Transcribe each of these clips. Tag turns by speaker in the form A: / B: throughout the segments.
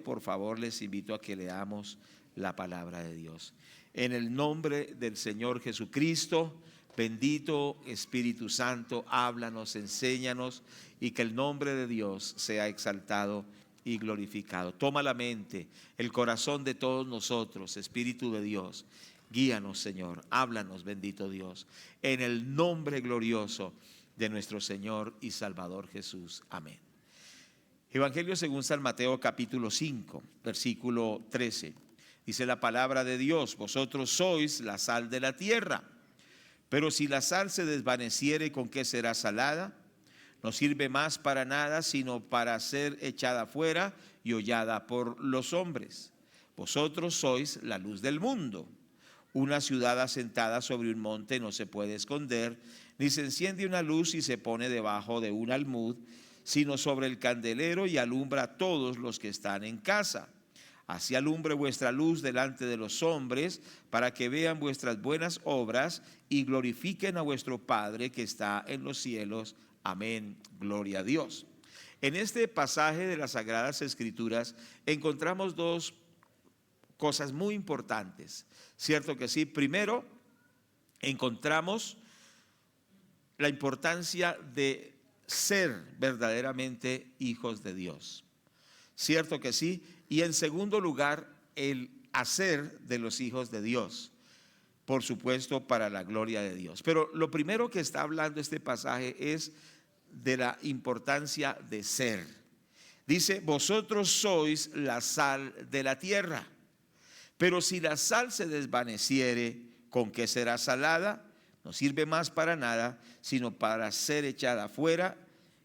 A: Por favor, les invito a que leamos la palabra de Dios. En el nombre del Señor Jesucristo, bendito Espíritu Santo, háblanos, enséñanos, y que el nombre de Dios sea exaltado y glorificado. Toma la mente, el corazón de todos nosotros, Espíritu de Dios. Guíanos, Señor, háblanos, bendito Dios, en el nombre glorioso de nuestro Señor y Salvador Jesús. Amén. Evangelio según San Mateo capítulo 5, versículo 13. Dice la palabra de Dios: vosotros sois la sal de la tierra, pero si la sal se desvaneciere, ¿con qué será salada? No sirve más para nada, sino para ser echada fuera y hollada por los hombres. Vosotros sois la luz del mundo. Una ciudad asentada sobre un monte no se puede esconder, ni se enciende una luz y se pone debajo de un almud, sino sobre el candelero, y alumbra a todos los que están en casa. Así alumbre vuestra luz delante de los hombres, para que vean vuestras buenas obras y glorifiquen a vuestro Padre que está en los cielos. Amén. Gloria a Dios. En este pasaje de las Sagradas Escrituras encontramos dos cosas muy importantes. ¿Cierto que sí? Primero, encontramos la importancia de ser verdaderamente hijos de Dios. ¿Cierto que sí? Y en segundo lugar, el hacer de los hijos de Dios, por supuesto, para la gloria de Dios. Pero lo primero que está hablando este pasaje es de la importancia de ser. Dice: vosotros sois la sal de la tierra, pero si la sal se desvaneciere, ¿con qué será salada? No sirve más para nada, sino para ser echada fuera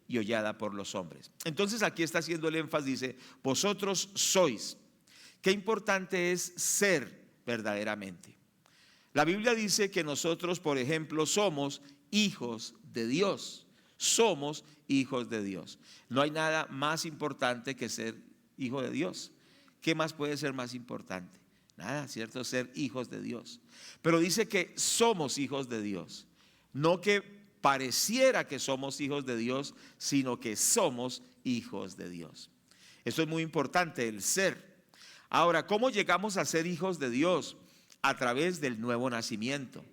A: y hollada por los hombres. Entonces aquí está haciendo el énfasis, dice: vosotros sois. Qué importante es ser verdaderamente. La Biblia dice que nosotros, por ejemplo, somos hijos de Dios. Somos hijos de Dios. No hay nada más importante que ser hijo de Dios. ¿Qué más puede ser más importante? Nada, ¿cierto? Ser hijos de Dios. Pero dice que somos hijos de Dios. No que pareciera que somos hijos de Dios, sino que somos hijos de Dios. Esto es muy importante, el ser. Ahora, ¿cómo llegamos a ser hijos de Dios? A través del nuevo nacimiento.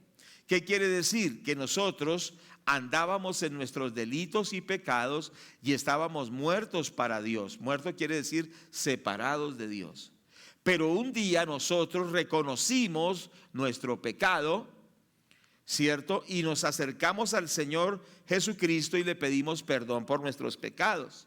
A: ¿Qué quiere decir? Que nosotros andábamos en nuestros delitos y pecados y estábamos muertos para Dios. Muerto quiere decir separados de Dios. Pero un día nosotros reconocimos nuestro pecado, ¿cierto? Y nos acercamos al Señor Jesucristo y le pedimos perdón por nuestros pecados,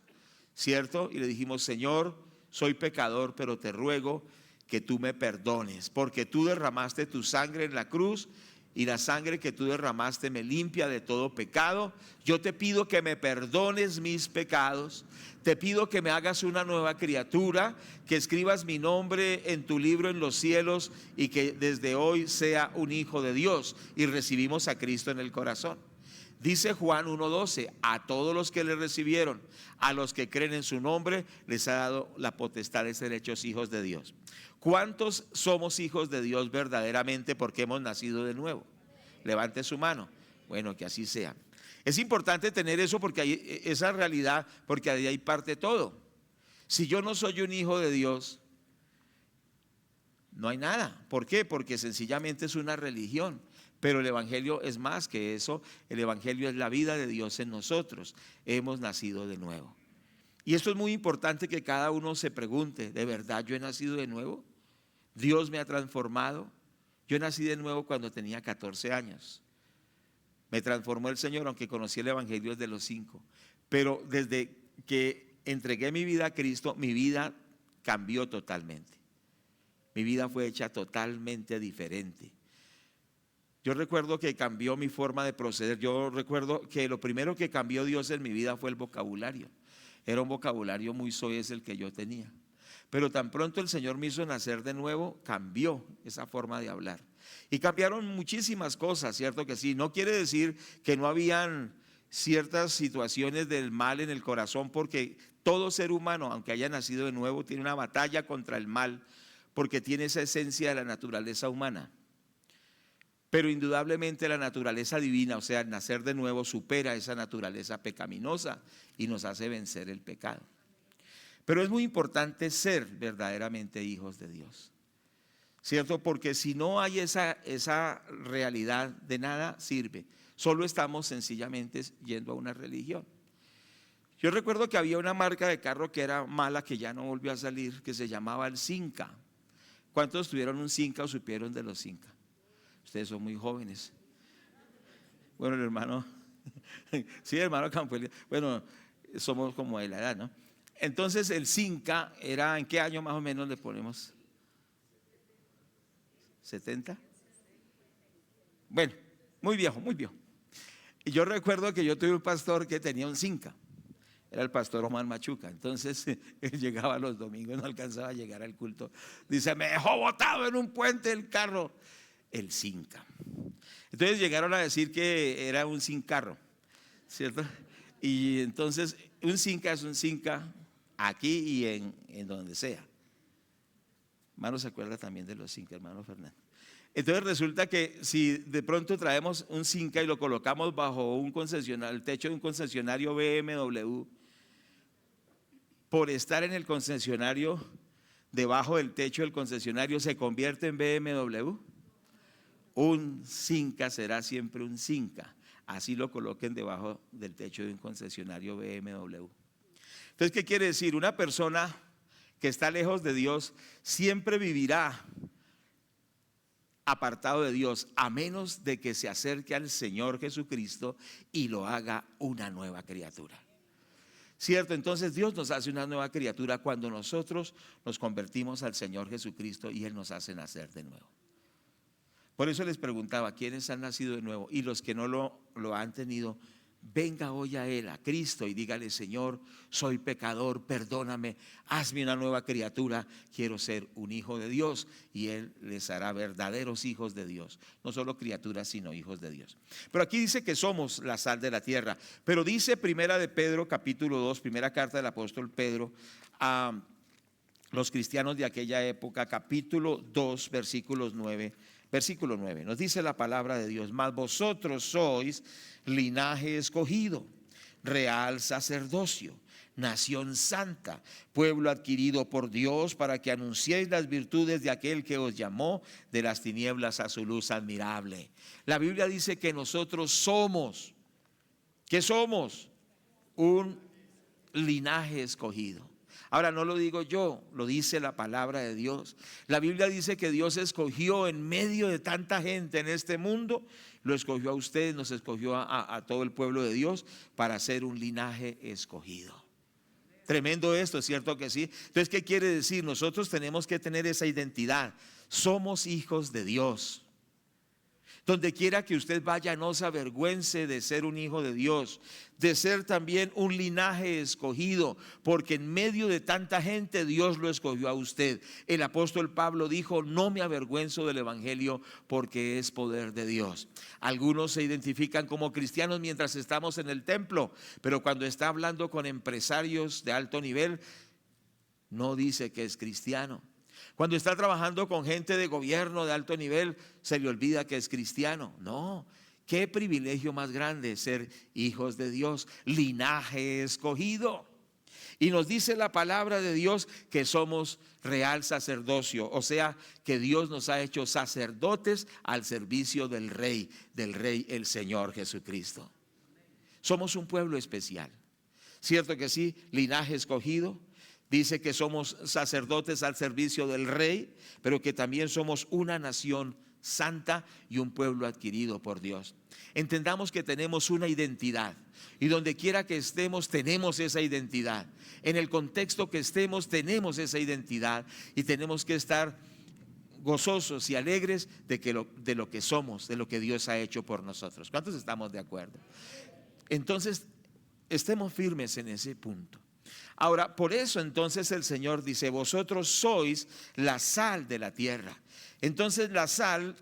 A: ¿cierto? Y le dijimos: Señor, soy pecador, pero te ruego que tú me perdones, porque tú derramaste tu sangre en la cruz, y la sangre que tú derramaste me limpia de todo pecado. Yo te pido que me perdones mis pecados. Te pido que me hagas una nueva criatura, que escribas mi nombre en tu libro en los cielos, y que desde hoy sea un hijo de Dios. Y recibimos a Cristo en el corazón. Dice Juan 1:12: a todos los que le recibieron, a los que creen en su nombre, les ha dado la potestad de ser hechos hijos de Dios. ¿Cuántos somos hijos de Dios verdaderamente porque hemos nacido de nuevo? Levante su mano. Bueno, que así sea. Es importante tener eso, porque hay esa realidad, porque de ahí parte todo. Si yo no soy un hijo de Dios, no hay nada. ¿Por qué? Porque sencillamente es una religión. Pero el Evangelio es más que eso. El Evangelio es la vida de Dios en nosotros. Hemos nacido de nuevo. Y esto es muy importante, que cada uno se pregunte: ¿de verdad yo he nacido de nuevo? ¿Dios me ha transformado? Yo nací de nuevo cuando tenía 14 años. Me transformó el Señor, aunque conocí el Evangelio desde los 5. Pero desde que entregué mi vida a Cristo, mi vida cambió totalmente. Mi vida fue hecha totalmente diferente. Yo recuerdo que cambió mi forma de proceder. Yo recuerdo que lo primero que cambió Dios en mi vida fue el vocabulario. Era un vocabulario muy soez el que yo tenía. Pero tan pronto el Señor me hizo nacer de nuevo, cambió esa forma de hablar. Y cambiaron muchísimas cosas, ¿cierto que sí? No quiere decir que no habían ciertas situaciones del mal en el corazón, porque todo ser humano, aunque haya nacido de nuevo, tiene una batalla contra el mal, porque tiene esa esencia de la naturaleza humana. Pero indudablemente la naturaleza divina, o sea, el nacer de nuevo, supera esa naturaleza pecaminosa y nos hace vencer el pecado. Pero es muy importante ser verdaderamente hijos de Dios, ¿cierto? Porque si no hay esa realidad, de nada sirve. Solo estamos sencillamente yendo a una religión. Yo recuerdo que había una marca de carro que era mala, que ya no volvió a salir, que se llamaba el Cinca. ¿Cuántos tuvieron un Cinca o supieron de los Cinca? Ustedes son muy jóvenes. Bueno, el hermano, sí, el hermano Campuel, bueno, somos como de la edad, ¿no? Entonces el Cinca era, ¿en qué año más o menos le ponemos? ¿70? Bueno, muy viejo, muy viejo. Y yo recuerdo que yo tuve un pastor que tenía un Cinca. Era el pastor Omar Machuca. Entonces él llegaba los domingos, no alcanzaba a llegar al culto. Dice, me dejó botado en un puente el carro. El Cinca. Entonces llegaron a decir que era un sin carro, ¿cierto? Y entonces un Cinca es un Cinca aquí y en donde sea. Hermano, ¿se acuerda también de los Cinca, hermano Fernando? Entonces resulta que si de pronto traemos un Cinca y lo colocamos bajo un concesionario, el techo de un concesionario BMW, por estar en el concesionario, debajo del techo del concesionario, ¿se convierte en BMW? Un Cinca será siempre un Cinca, así lo coloquen debajo del techo de un concesionario BMW. Entonces, ¿qué quiere decir? Una persona que está lejos de Dios siempre vivirá apartado de Dios, a menos de que se acerque al Señor Jesucristo y lo haga una nueva criatura. ¿Cierto? Entonces Dios nos hace una nueva criatura cuando nosotros nos convertimos al Señor Jesucristo y Él nos hace nacer de nuevo. Por eso les preguntaba, ¿quiénes han nacido de nuevo? Y los que no lo han tenido, venga hoy a Él, a Cristo, y dígale, Señor, soy pecador, perdóname, hazme una nueva criatura, quiero ser un hijo de Dios, y Él les hará verdaderos hijos de Dios, no solo criaturas, sino hijos de Dios. Pero aquí dice que somos la sal de la tierra, pero dice Primera de Pedro, capítulo 2, primera carta del apóstol Pedro, a los cristianos de aquella época, capítulo 2, versículo 9, nos dice la palabra de Dios, mas vosotros sois linaje escogido, real sacerdocio, nación santa, pueblo adquirido por Dios para que anunciéis las virtudes de aquel que os llamó de las tinieblas a su luz admirable. La Biblia dice que nosotros somos, ¿qué somos? Un linaje escogido. Ahora no lo digo yo, lo dice la palabra de Dios. La Biblia dice que Dios escogió en medio de tanta gente en este mundo, lo escogió a ustedes, nos escogió a todo el pueblo de Dios para ser un linaje escogido. Tremendo esto, ¿cierto que sí? Entonces, ¿qué quiere decir? Nosotros tenemos que tener esa identidad. Somos hijos de Dios. Donde quiera que usted vaya, no se avergüence de ser un hijo de Dios, de ser también un linaje escogido, porque en medio de tanta gente Dios lo escogió a usted. El apóstol Pablo dijo, no me avergüenzo del evangelio porque es poder de Dios. Algunos se identifican como cristianos mientras estamos en el templo, pero cuando está hablando con empresarios de alto nivel, no dice que es cristiano. Cuando está trabajando con gente de gobierno de alto nivel, se le olvida que es cristiano. No, qué privilegio más grande ser hijos de Dios, linaje escogido. Y nos dice la palabra de Dios que somos real sacerdocio, o sea, que Dios nos ha hecho sacerdotes al servicio del Rey el Señor Jesucristo. Somos un pueblo especial, ¿cierto que sí? Linaje escogido. Dice que somos sacerdotes al servicio del Rey, pero que también somos una nación santa y un pueblo adquirido por Dios. Entendamos que tenemos una identidad y donde quiera que estemos tenemos esa identidad. En el contexto que estemos tenemos esa identidad y tenemos que estar gozosos y alegres de lo que somos, de lo que Dios ha hecho por nosotros. ¿Cuántos estamos de acuerdo? Entonces, estemos firmes en ese punto. Ahora, por eso entonces el Señor dice, vosotros sois la sal de la tierra. Entonces la sal,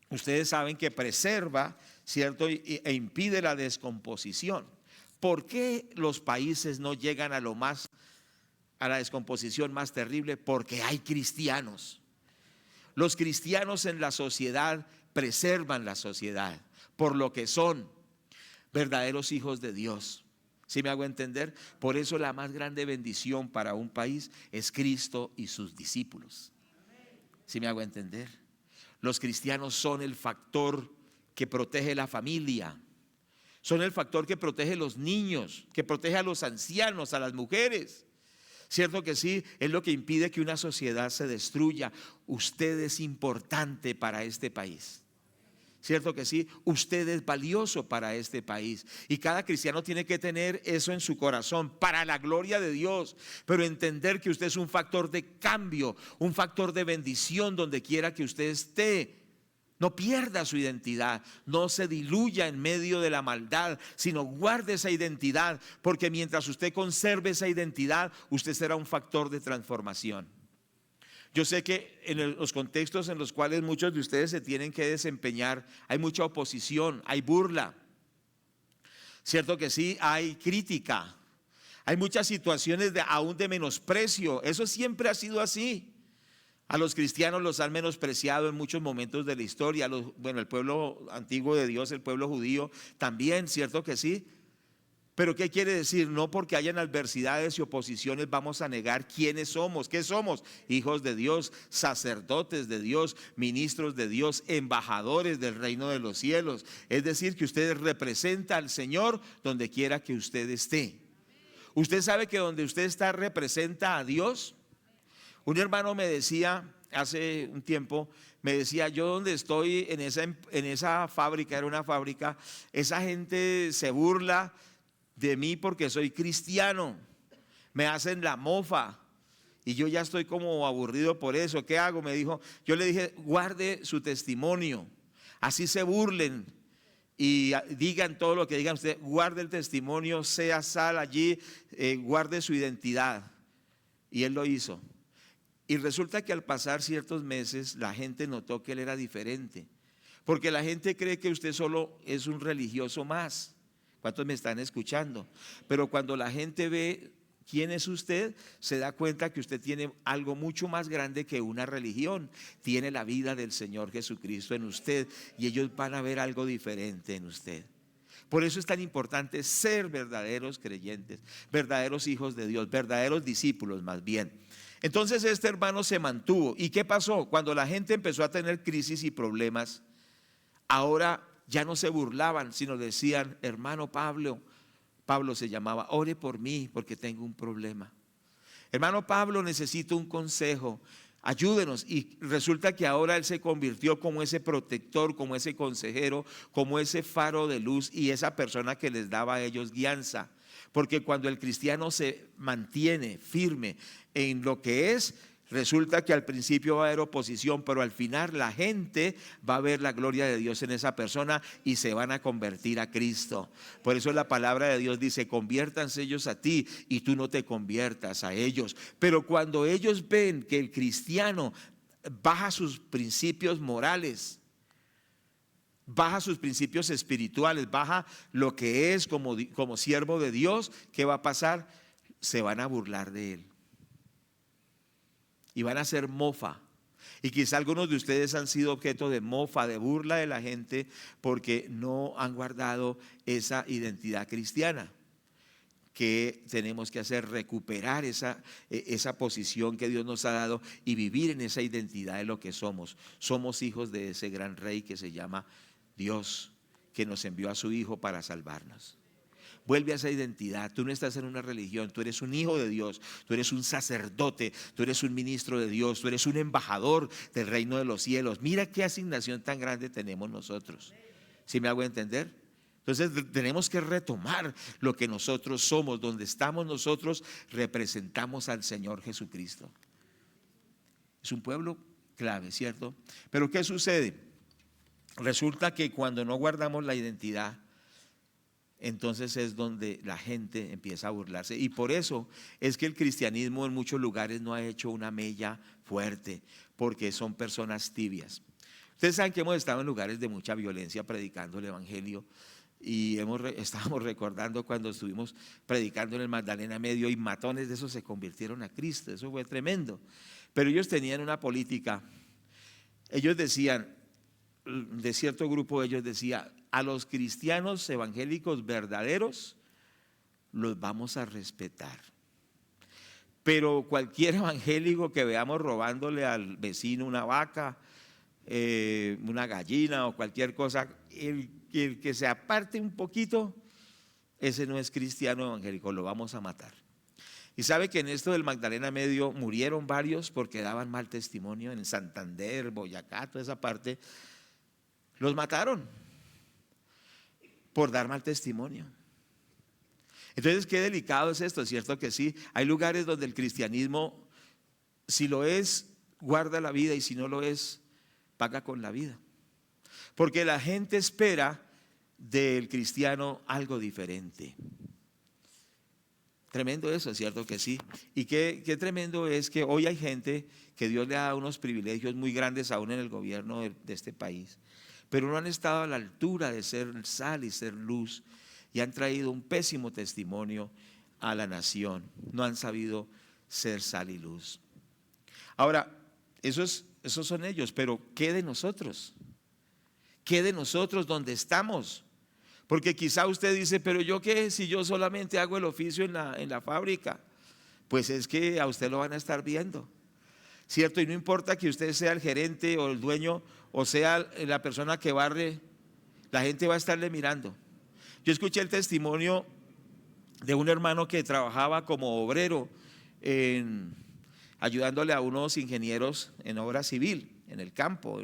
A: ustedes saben que preserva, ¿cierto? E impide la descomposición. ¿Por qué los países no llegan a la descomposición más terrible? Porque hay cristianos. Los cristianos en la sociedad preservan la sociedad por lo que son verdaderos hijos de Dios. ¿Sí me hago entender? Por eso la más grande bendición para un país es Cristo y sus discípulos. ¿Sí me hago entender? Los cristianos son el factor que protege la familia, son el factor que protege a los niños, que protege a los ancianos, a las mujeres. Cierto que sí, es lo que impide que una sociedad se destruya. Usted es importante para este país. Cierto que sí, usted es valioso para este país y cada cristiano tiene que tener eso en su corazón para la gloria de Dios, pero entender que usted es un factor de cambio, un factor de bendición donde quiera que usted esté. No pierda su identidad, no se diluya en medio de la maldad, sino guarde esa identidad, porque mientras usted conserve esa identidad, usted será un factor de transformación. Yo sé que en los contextos en los cuales muchos de ustedes se tienen que desempeñar, hay mucha oposición, hay burla. Cierto que sí, hay crítica, hay muchas situaciones aún de menosprecio. Eso siempre ha sido así. A los cristianos los han menospreciado en muchos momentos de la historia. Bueno, el pueblo antiguo de Dios, el pueblo judío también, cierto que sí. Pero ¿qué quiere decir? No porque hayan adversidades y oposiciones vamos a negar quiénes somos. ¿Qué somos? Hijos de Dios, sacerdotes de Dios, ministros de Dios, embajadores del reino de los cielos. Es decir, que usted representa al Señor donde quiera que usted esté. ¿Usted sabe que donde usted está representa a Dios? Un hermano me decía hace un tiempo, me decía, yo donde estoy en esa fábrica, era una fábrica, esa gente se burla de mí porque soy cristiano, me hacen la mofa y yo ya estoy como aburrido por eso. ¿Qué hago? Me dijo, yo le dije, guarde su testimonio, así se burlen y digan todo lo que digan usted, guarde el testimonio, sea sal allí, guarde su identidad. Y él lo hizo. Y resulta que al pasar ciertos meses la gente notó que él era diferente, porque la gente cree que usted solo es un religioso más. ¿Cuántos me están escuchando? Pero cuando la gente ve quién es usted, se da cuenta que usted tiene algo mucho más grande que una religión. Tiene la vida del Señor Jesucristo en usted y ellos van a ver algo diferente en usted. Por eso es tan importante ser verdaderos creyentes, verdaderos hijos de Dios, verdaderos discípulos más bien. Entonces este hermano se mantuvo. ¿Y qué pasó? Cuando la gente empezó a tener crisis y problemas, ahora ya no se burlaban, sino decían, hermano Pablo se llamaba, ore por mí porque tengo un problema. Hermano Pablo, necesito un consejo, ayúdenos. Y resulta que ahora él se convirtió como ese protector, como ese consejero, como ese faro de luz y esa persona que les daba a ellos guianza. Porque cuando el cristiano se mantiene firme en lo que es, resulta que al principio va a haber oposición, pero al final la gente va a ver la gloria de Dios en esa persona y se van a convertir a Cristo. Por eso la palabra de Dios dice, conviértanse ellos a ti y tú no te conviertas a ellos. Pero cuando ellos ven que el cristiano baja sus principios morales, baja sus principios espirituales, baja lo que es como siervo de Dios, ¿qué va a pasar? Se van a burlar de él y van a hacer mofa. Y quizá algunos de ustedes han sido objeto de mofa, de burla de la gente porque no han guardado esa identidad cristiana. ¿Qué tenemos que hacer? Recuperar esa posición que Dios nos ha dado y vivir en esa identidad de lo que somos. Somos hijos de ese gran rey que se llama Dios, que nos envió a su Hijo para salvarnos. Vuelve a esa identidad. Tú no estás en una religión, tú eres un hijo de Dios, tú eres un sacerdote, tú eres un ministro de Dios, tú eres un embajador del reino de los cielos. Mira qué asignación tan grande tenemos nosotros. ¿Sí me hago entender? Entonces tenemos que retomar lo que nosotros somos. Donde estamos nosotros representamos al Señor Jesucristo. Es un pueblo clave, ¿cierto? Pero ¿qué sucede? Resulta que cuando no guardamos la identidad, entonces es donde la gente empieza a burlarse. Y por eso es que el cristianismo en muchos lugares no ha hecho una mella fuerte, porque son personas tibias. Ustedes saben que hemos estado en lugares de mucha violencia predicando el evangelio. Y estábamos recordando cuando estuvimos predicando en el Magdalena Medio y matones de esos se convirtieron a Cristo. Eso fue tremendo. Pero ellos tenían una política. Ellos decían, de cierto grupo ellos decían, a los cristianos evangélicos verdaderos los vamos a respetar. Pero cualquier evangélico que veamos robándole al vecino una vaca, una gallina o cualquier cosa, el que se aparte un poquito, ese no es cristiano evangélico, lo vamos a matar. Y sabe que en esto del Magdalena Medio murieron varios porque daban mal testimonio. En Santander, Boyacá, toda esa parte, los mataron por dar mal testimonio. Entonces, qué delicado es esto, es cierto que sí. Hay lugares donde el cristianismo, si lo es, guarda la vida, y si no lo es, paga con la vida. Porque la gente espera del cristiano algo diferente. Tremendo eso, es cierto que sí. Y qué tremendo es que hoy hay gente que Dios le ha dado unos privilegios muy grandes aún en el gobierno de este país, pero no han estado a la altura de ser sal y ser luz, y han traído un pésimo testimonio a la nación. No han sabido ser sal y luz. Ahora, esos son ellos, pero ¿qué de nosotros? ¿Qué de nosotros donde estamos? Porque quizá usted dice, pero yo qué, si yo solamente hago el oficio en la fábrica. Pues es que a usted lo van a estar viendo, ¿cierto? Y no importa que usted sea el gerente o el dueño o sea la persona que barre, la gente va a estarle mirando. Yo escuché el testimonio de un hermano que trabajaba como obrero ayudándole a unos ingenieros en obra civil, en el campo,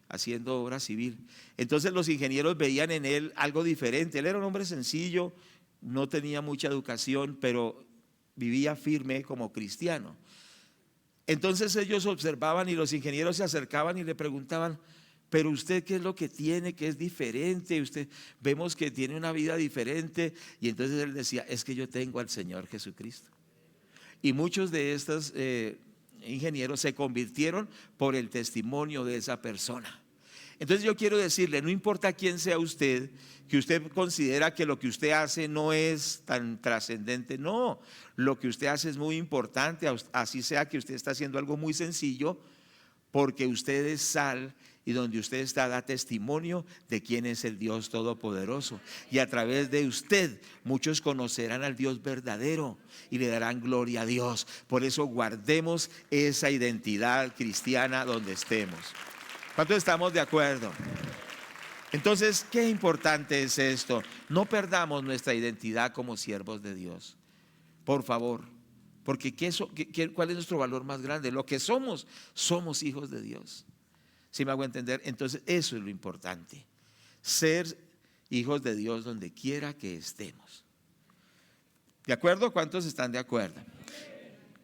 A: haciendo obra civil. Entonces los ingenieros veían en él algo diferente. Él era un hombre sencillo, no tenía mucha educación, pero vivía firme como cristiano. Entonces ellos observaban y los ingenieros se acercaban y le preguntaban, pero usted qué es lo que tiene, que es diferente, usted vemos que tiene una vida diferente. Y entonces él decía, es que yo tengo al Señor Jesucristo. Y muchos de estos ingenieros se convirtieron por el testimonio de esa persona. Entonces yo quiero decirle, no importa quién sea usted, que usted considera que lo que usted hace no es tan trascendente. No, lo que usted hace es muy importante, así sea que usted está haciendo algo muy sencillo, porque usted es sal, y donde usted está da testimonio de quién es el Dios Todopoderoso. Y a través de usted muchos conocerán al Dios verdadero y le darán gloria a Dios. Por eso guardemos esa identidad cristiana donde estemos. ¿Cuántos estamos de acuerdo? Entonces, qué importante es esto. No perdamos nuestra identidad como siervos de Dios, por favor. Porque ¿cuál es nuestro valor más grande? Lo que somos hijos de Dios. ¿Sí me hago entender? Entonces eso es lo importante, ser hijos de Dios donde quiera que estemos. ¿De acuerdo? ¿Cuántos están de acuerdo?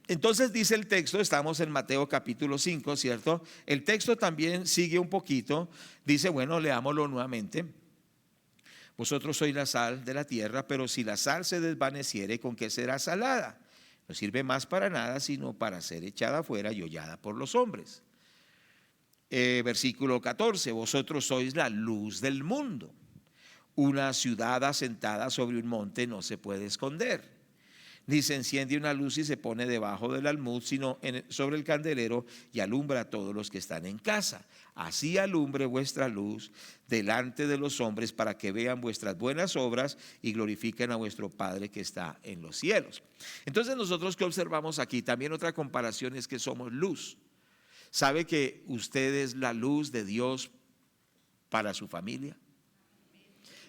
A: Entonces dice el texto, estamos en Mateo capítulo 5, ¿cierto? El texto también sigue un poquito, dice, bueno, leámoslo nuevamente. Vosotros sois la sal de la tierra, pero si la sal se desvaneciere, ¿con qué será salada? No sirve más para nada, sino para ser echada afuera y hollada por los hombres. Versículo 14, vosotros sois la luz del mundo. Una ciudad asentada sobre un monte no se puede esconder, ni se enciende una luz y se pone debajo del almud, sino sobre el candelero, y alumbra a todos los que están en casa. Así alumbre vuestra luz delante de los hombres, para que vean vuestras buenas obras y glorifiquen a vuestro Padre que está en los cielos. Entonces nosotros, ¿qué observamos aquí? También otra comparación es que somos luz. ¿Sabe que usted es la luz de Dios para su familia?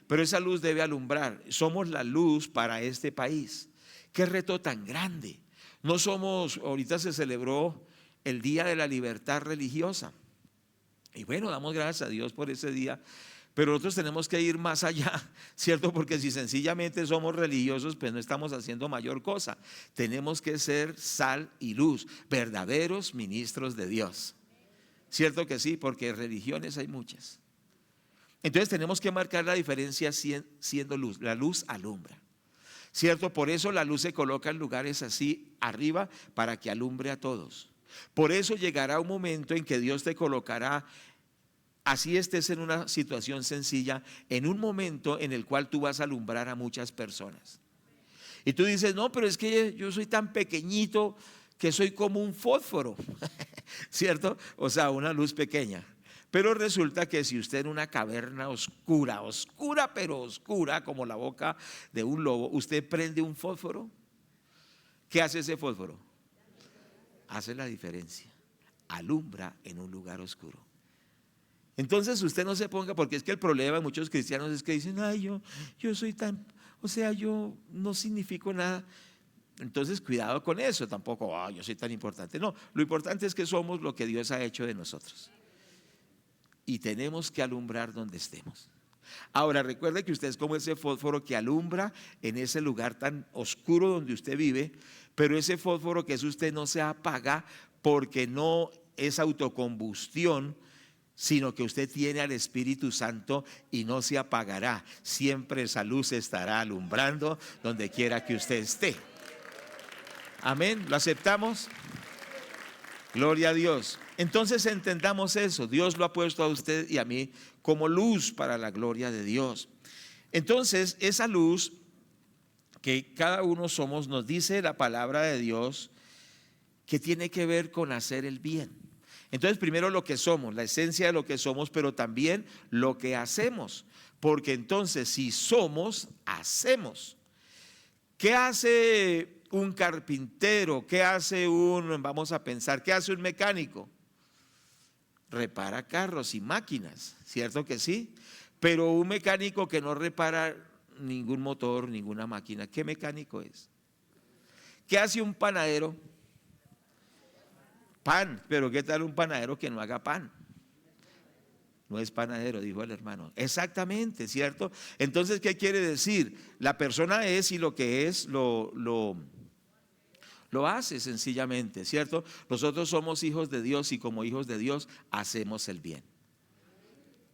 A: Pero esa luz debe alumbrar. Somos la luz para este país. Qué reto tan grande. No somos, ahorita se celebró el Día de la Libertad Religiosa. Y bueno, damos gracias a Dios por ese día. Pero nosotros tenemos que ir más allá, ¿cierto? Porque si sencillamente somos religiosos, pues no estamos haciendo mayor cosa. Tenemos que ser sal y luz, verdaderos ministros de Dios. ¿Cierto que sí? Porque religiones hay muchas. Entonces tenemos que marcar la diferencia siendo luz. La luz alumbra, ¿cierto? Por eso la luz se coloca en lugares así arriba, para que alumbre a todos. Por eso llegará un momento en que Dios te colocará, así estés en una situación sencilla, en un momento en el cual tú vas a alumbrar a muchas personas. Y tú dices, no, pero es que yo soy tan pequeñito que soy como un fósforo, ¿cierto? O sea, una luz pequeña. Pero resulta que si usted en una caverna oscura, oscura pero oscura, como la boca de un lobo, usted prende un fósforo, ¿qué hace ese fósforo? Hace la diferencia, alumbra en un lugar oscuro. Entonces usted no se ponga, porque es que el problema de muchos cristianos es que dicen, ay, yo soy tan, o sea, yo no significo nada. Entonces cuidado con eso, tampoco, yo soy tan importante. No, lo importante es que somos lo que Dios ha hecho de nosotros. Y tenemos que alumbrar donde estemos. Ahora recuerde que usted es como ese fósforo que alumbra en ese lugar tan oscuro donde usted vive, pero ese fósforo que es usted no se apaga porque no es autocombustión, sino que usted tiene al Espíritu Santo y no se apagará. Siempre esa luz estará alumbrando donde quiera que usted esté. Amén, ¿lo aceptamos? Gloria a Dios. Entonces entendamos eso, Dios lo ha puesto a usted y a mí como luz para la gloria de Dios. Entonces esa luz que cada uno somos, nos dice la palabra de Dios que tiene que ver con hacer el bien. Entonces primero lo que somos, la esencia de lo que somos, pero también lo que hacemos, porque entonces si somos, hacemos. ¿Qué hace un carpintero? ¿Qué hace vamos a pensar, qué hace un mecánico? Repara carros y máquinas, ¿cierto que sí? Pero un mecánico que no repara ningún motor, ninguna máquina, ¿qué mecánico es? ¿Qué hace un panadero? Pan, pero ¿qué tal un panadero que no haga pan? No es panadero, dijo el hermano. Exactamente, ¿cierto? Entonces, ¿qué quiere decir? La persona es y lo que es lo hace sencillamente, ¿cierto? Nosotros somos hijos de Dios y como hijos de Dios hacemos el bien.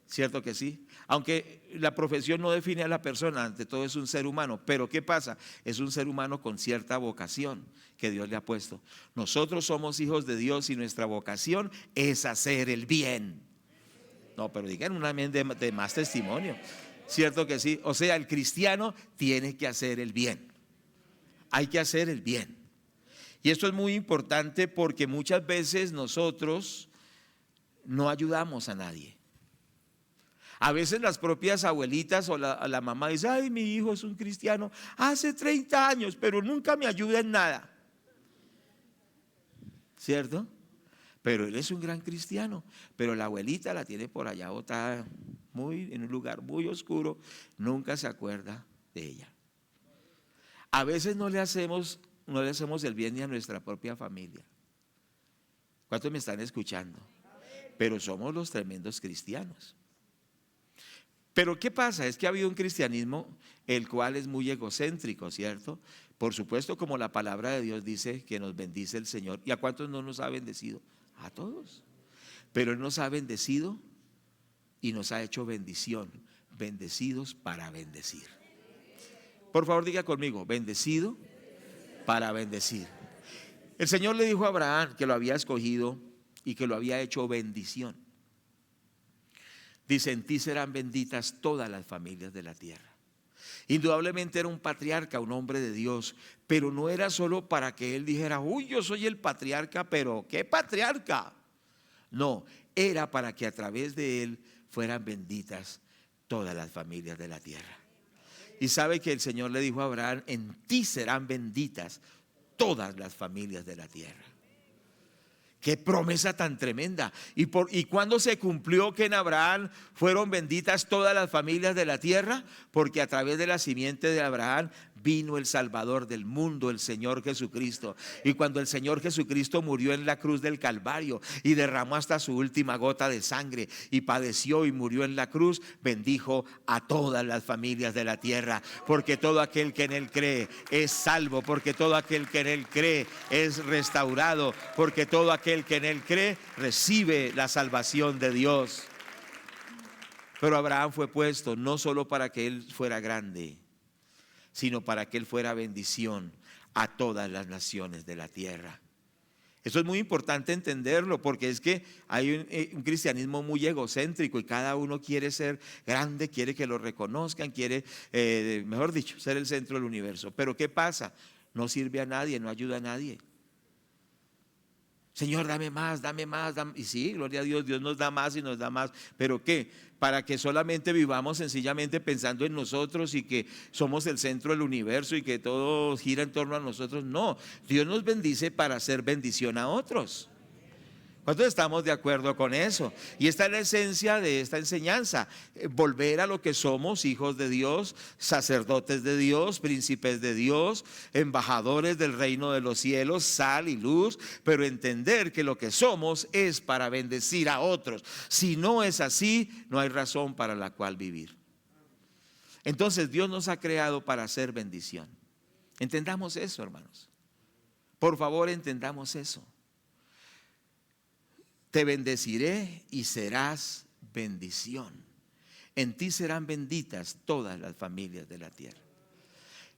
A: ¿Cierto que sí? Aunque la profesión no define a la persona, ante todo es un ser humano, pero ¿qué pasa? Es un ser humano con cierta vocación que Dios le ha puesto. Nosotros somos hijos de Dios y nuestra vocación es hacer el bien. No, pero digan un amén de más testimonio. ¿Cierto que sí? O sea, el cristiano tiene que hacer el bien. Hay que hacer el bien. Y esto es muy importante porque muchas veces nosotros no ayudamos a nadie. A veces las propias abuelitas o la mamá dice, ay, mi hijo es un cristiano hace 30 años, pero nunca me ayuda en nada. ¿Cierto? Pero él es un gran cristiano, pero la abuelita la tiene por allá botada en un lugar muy oscuro, nunca se acuerda de ella. A veces no le hacemos el bien ni a nuestra propia familia. ¿Cuántos me están escuchando? Pero somos los tremendos cristianos. Pero ¿qué pasa? Es que ha habido un cristianismo el cual es muy egocéntrico, ¿cierto? Por supuesto, como la palabra de Dios dice que nos bendice el Señor. ¿Y a cuántos no nos ha bendecido? A todos. Pero Él nos ha bendecido y nos ha hecho bendición. Bendecidos para bendecir. Por favor, diga conmigo, bendecido para bendecir. El Señor le dijo a Abraham que lo había escogido y que lo había hecho bendición. Dice, en ti serán benditas todas las familias de la tierra. Indudablemente era un patriarca, un hombre de Dios, pero no era solo para que él dijera, uy, yo soy el patriarca, pero ¿qué patriarca? No, era para que a través de él fueran benditas todas las familias de la tierra. Y sabe que el Señor le dijo a Abraham, en ti serán benditas todas las familias de la tierra. Qué promesa tan tremenda. ¿Y cuándo se cumplió que en Abraham fueron benditas todas las familias de la tierra? Porque a través de la simiente de Abraham vino el Salvador del mundo, el Señor Jesucristo. Y cuando el Señor Jesucristo murió en la cruz del Calvario y derramó hasta su última gota de sangre y padeció y murió en la cruz, bendijo a todas las familias de la tierra. Porque todo aquel que en Él cree es salvo, porque todo aquel que en Él cree es restaurado, porque todo aquel que en Él cree recibe la salvación de Dios. Pero Abraham fue puesto no solo para que él fuera grande, sino para que él fuera bendición a todas las naciones de la tierra. Eso es muy importante entenderlo, porque es que hay un cristianismo muy egocéntrico y cada uno quiere ser grande, quiere que lo reconozcan, quiere, mejor dicho, ser el centro del universo. Pero ¿qué pasa? No sirve a nadie, no ayuda a nadie. Señor, dame más, y sí, gloria a Dios, Dios nos da más y nos da más. ¿Pero qué? Para que solamente vivamos sencillamente pensando en nosotros y que somos el centro del universo y que todo gira en torno a nosotros. No, Dios nos bendice para hacer bendición a otros. ¿Cuántos estamos de acuerdo con eso? Y esta es la esencia de esta enseñanza: volver a lo que somos: hijos de Dios, sacerdotes de Dios, príncipes de Dios, embajadores del reino de los cielos, sal y luz, pero entender que lo que somos es para bendecir a otros. Si no es así, no hay razón para la cual vivir. Entonces Dios nos ha creado para hacer bendición. Entendamos eso, hermanos. Por favor, entendamos eso. Te bendeciré y serás bendición. En ti serán benditas todas las familias de la tierra.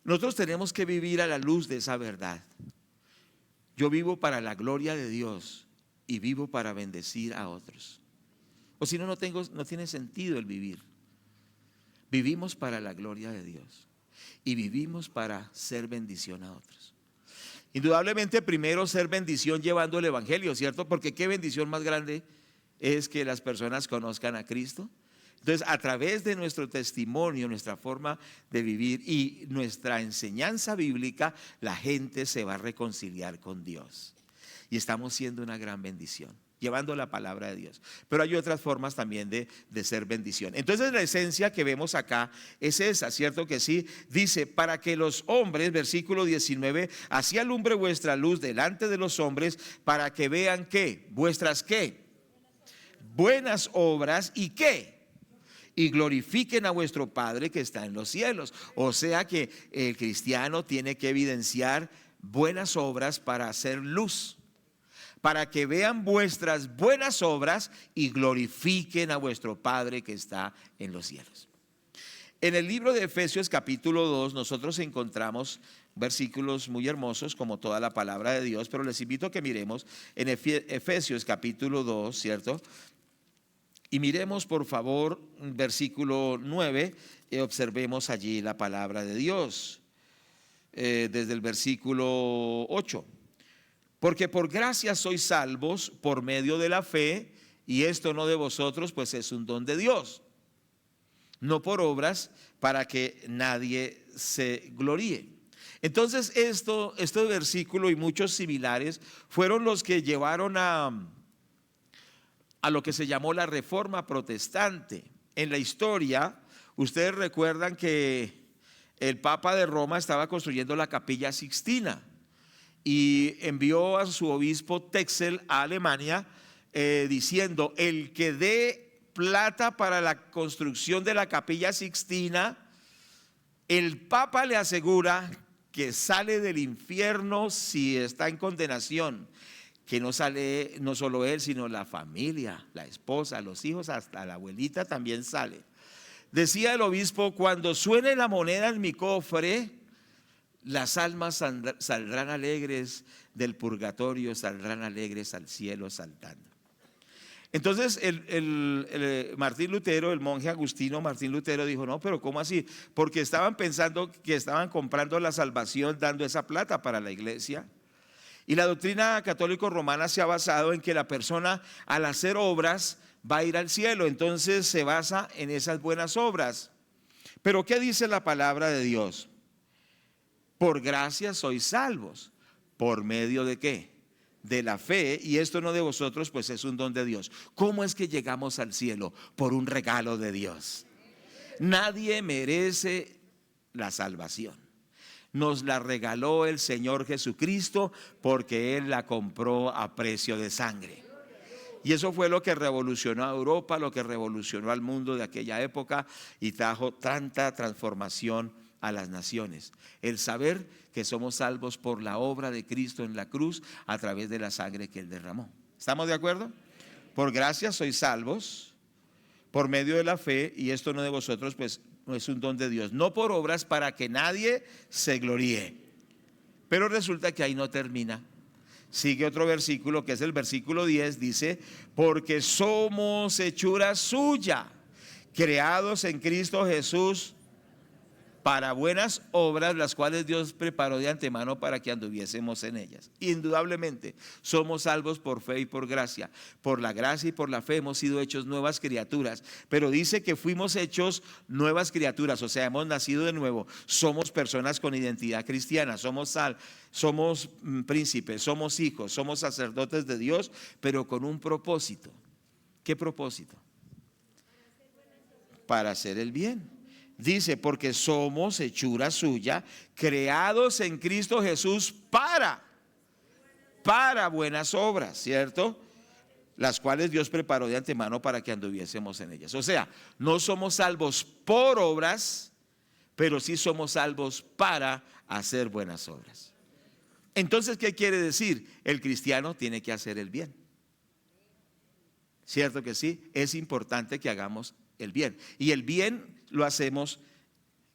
A: Nosotros tenemos que vivir a la luz de esa verdad. Yo vivo para la gloria de Dios y vivo para bendecir a otros. O si no, no tiene sentido el vivir. Vivimos para la gloria de Dios y vivimos para ser bendición a otros. Indudablemente, primero ser bendición llevando el evangelio, ¿cierto? Porque qué bendición más grande es que las personas conozcan a Cristo. Entonces, a través de nuestro testimonio, nuestra forma de vivir y nuestra enseñanza bíblica, la gente se va a reconciliar con Dios. Y estamos siendo una gran bendición, llevando la palabra de Dios. Pero hay otras formas también de ser bendición. Entonces la esencia que vemos acá es esa, ¿cierto que sí? Dice: para que los hombres, versículo 19, así alumbre vuestra luz delante de los hombres, para que vean ¿qué? Vuestras ¿qué? Buenas obras y ¿qué? Y glorifiquen a vuestro Padre que está en los cielos. O sea que el cristiano tiene que evidenciar buenas obras para hacer luz, para que vean vuestras buenas obras y glorifiquen a vuestro Padre que está en los cielos. En el libro de Efesios capítulo 2 nosotros encontramos versículos muy hermosos como toda la palabra de Dios, pero les invito a que miremos en Efesios capítulo 2, ¿cierto? Y miremos por favor versículo 9, observemos allí la palabra de Dios, desde el versículo 8. Porque por gracia sois salvos por medio de la fe, y esto no de vosotros, pues es un don de Dios, no por obras, para que nadie se gloríe. Entonces este versículo y muchos similares fueron los que llevaron a lo que se llamó la Reforma Protestante. En la historia, ustedes recuerdan que el Papa de Roma estaba construyendo la Capilla Sixtina y envió a su obispo Texel a Alemania diciendo: el que dé plata para la construcción de la Capilla Sixtina, el Papa le asegura que sale del infierno si está en condenación. Que no sale no solo él, sino la familia, la esposa, los hijos, hasta la abuelita también sale. Decía el obispo: cuando suene la moneda en mi cofre, las almas saldrán alegres del purgatorio, saldrán alegres al cielo saltando. Entonces el Martín Lutero, el monje agustino Martín Lutero dijo: no, pero ¿cómo así? Porque estaban pensando que estaban comprando la salvación dando esa plata para la iglesia. Y la doctrina católico romana se ha basado en que la persona al hacer obras va a ir al cielo. Entonces se basa en esas buenas obras. Pero ¿qué dice la palabra de Dios? Por gracia sois salvos. ¿Por medio de qué? De la fe, y esto no de vosotros, pues es un don de Dios. ¿Cómo es que llegamos al cielo? Por un regalo de Dios. Nadie merece la salvación. Nos la regaló el Señor Jesucristo porque Él la compró a precio de sangre. Y eso fue lo que revolucionó a Europa, lo que revolucionó al mundo de aquella época y trajo tanta transformación a las naciones. El saber que somos salvos por la obra de Cristo en la cruz a través de la sangre que Él derramó. ¿Estamos de acuerdo? Por gracia sois salvos por medio de la fe, y esto no de vosotros, pues no es un don de Dios, no por obras, para que nadie se gloríe. Pero resulta que ahí no termina. Sigue otro versículo, que es el versículo 10, dice: porque somos hechura suya, creados en Cristo Jesús para buenas obras, las cuales Dios preparó de antemano para que anduviésemos en ellas. Indudablemente, somos salvos por fe y por gracia. Por la gracia y por la fe hemos sido hechos nuevas criaturas. Pero dice que fuimos hechos nuevas criaturas, o sea, hemos nacido de nuevo. Somos personas con identidad cristiana, somos príncipes, somos hijos, somos sacerdotes de Dios, pero con un propósito. ¿Qué propósito? Para hacer el bien. Dice, porque somos hechura suya, creados en Cristo Jesús para buenas obras, ¿cierto? Las cuales Dios preparó de antemano para que anduviésemos en ellas. O sea, no somos salvos por obras, pero sí somos salvos para hacer buenas obras. Entonces, ¿qué quiere decir? El cristiano tiene que hacer el bien. ¿Cierto que sí? Es importante que hagamos el bien. Y el bien lo hacemos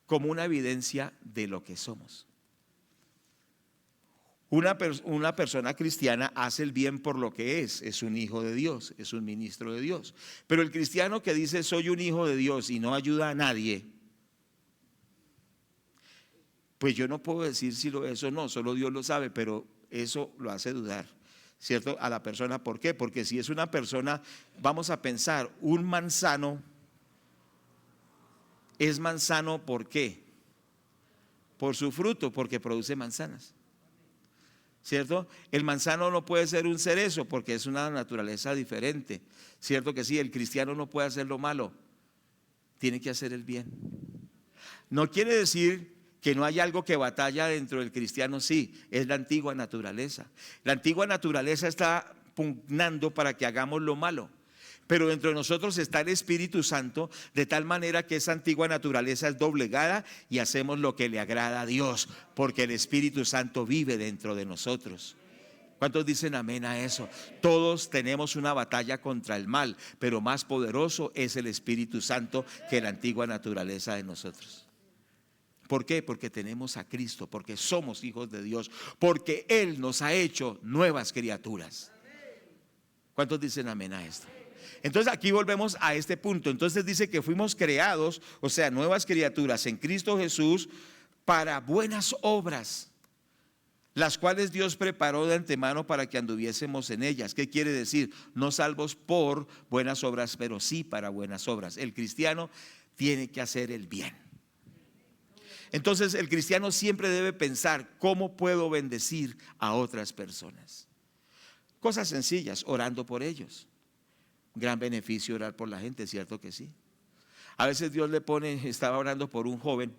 A: como una evidencia de lo que somos. Una persona cristiana hace el bien por lo que es un hijo de Dios, es un ministro de Dios. Pero el cristiano que dice soy un hijo de Dios y no ayuda a nadie, pues yo no puedo decir si lo es o no, solo Dios lo sabe, pero eso lo hace dudar, ¿cierto? A la persona, ¿por qué? Porque si es una persona, vamos a pensar, un manzano es manzano, ¿por qué? Por su fruto, porque produce manzanas, ¿cierto? El manzano no puede ser un cerezo porque es una naturaleza diferente, ¿cierto que sí? El cristiano no puede hacer lo malo, tiene que hacer el bien. No quiere decir que no hay algo que batalla dentro del cristiano, sí, es la antigua naturaleza. La antigua naturaleza está pugnando para que hagamos lo malo. Pero dentro de nosotros está el Espíritu Santo, de tal manera que esa antigua naturaleza es doblegada y hacemos lo que le agrada a Dios, porque el Espíritu Santo vive dentro de nosotros. ¿Cuántos dicen amén a eso? Todos tenemos una batalla contra el mal, pero más poderoso es el Espíritu Santo que la antigua naturaleza de nosotros. ¿Por qué? Porque tenemos a Cristo, porque somos hijos de Dios, porque Él nos ha hecho nuevas criaturas. ¿Cuántos dicen amén a esto? Entonces aquí volvemos a este punto. Entonces dice que fuimos creados, o sea, nuevas criaturas en Cristo Jesús para buenas obras, las cuales Dios preparó de antemano para que anduviésemos en ellas. ¿Qué quiere decir? No salvos por buenas obras, pero sí para buenas obras. El cristiano tiene que hacer el bien. Entonces el cristiano siempre debe pensar, ¿cómo puedo bendecir a otras personas? Cosas sencillas, orando por ellos. Gran beneficio orar por la gente, ¿cierto que sí? A veces Dios le pone, estaba orando por un joven,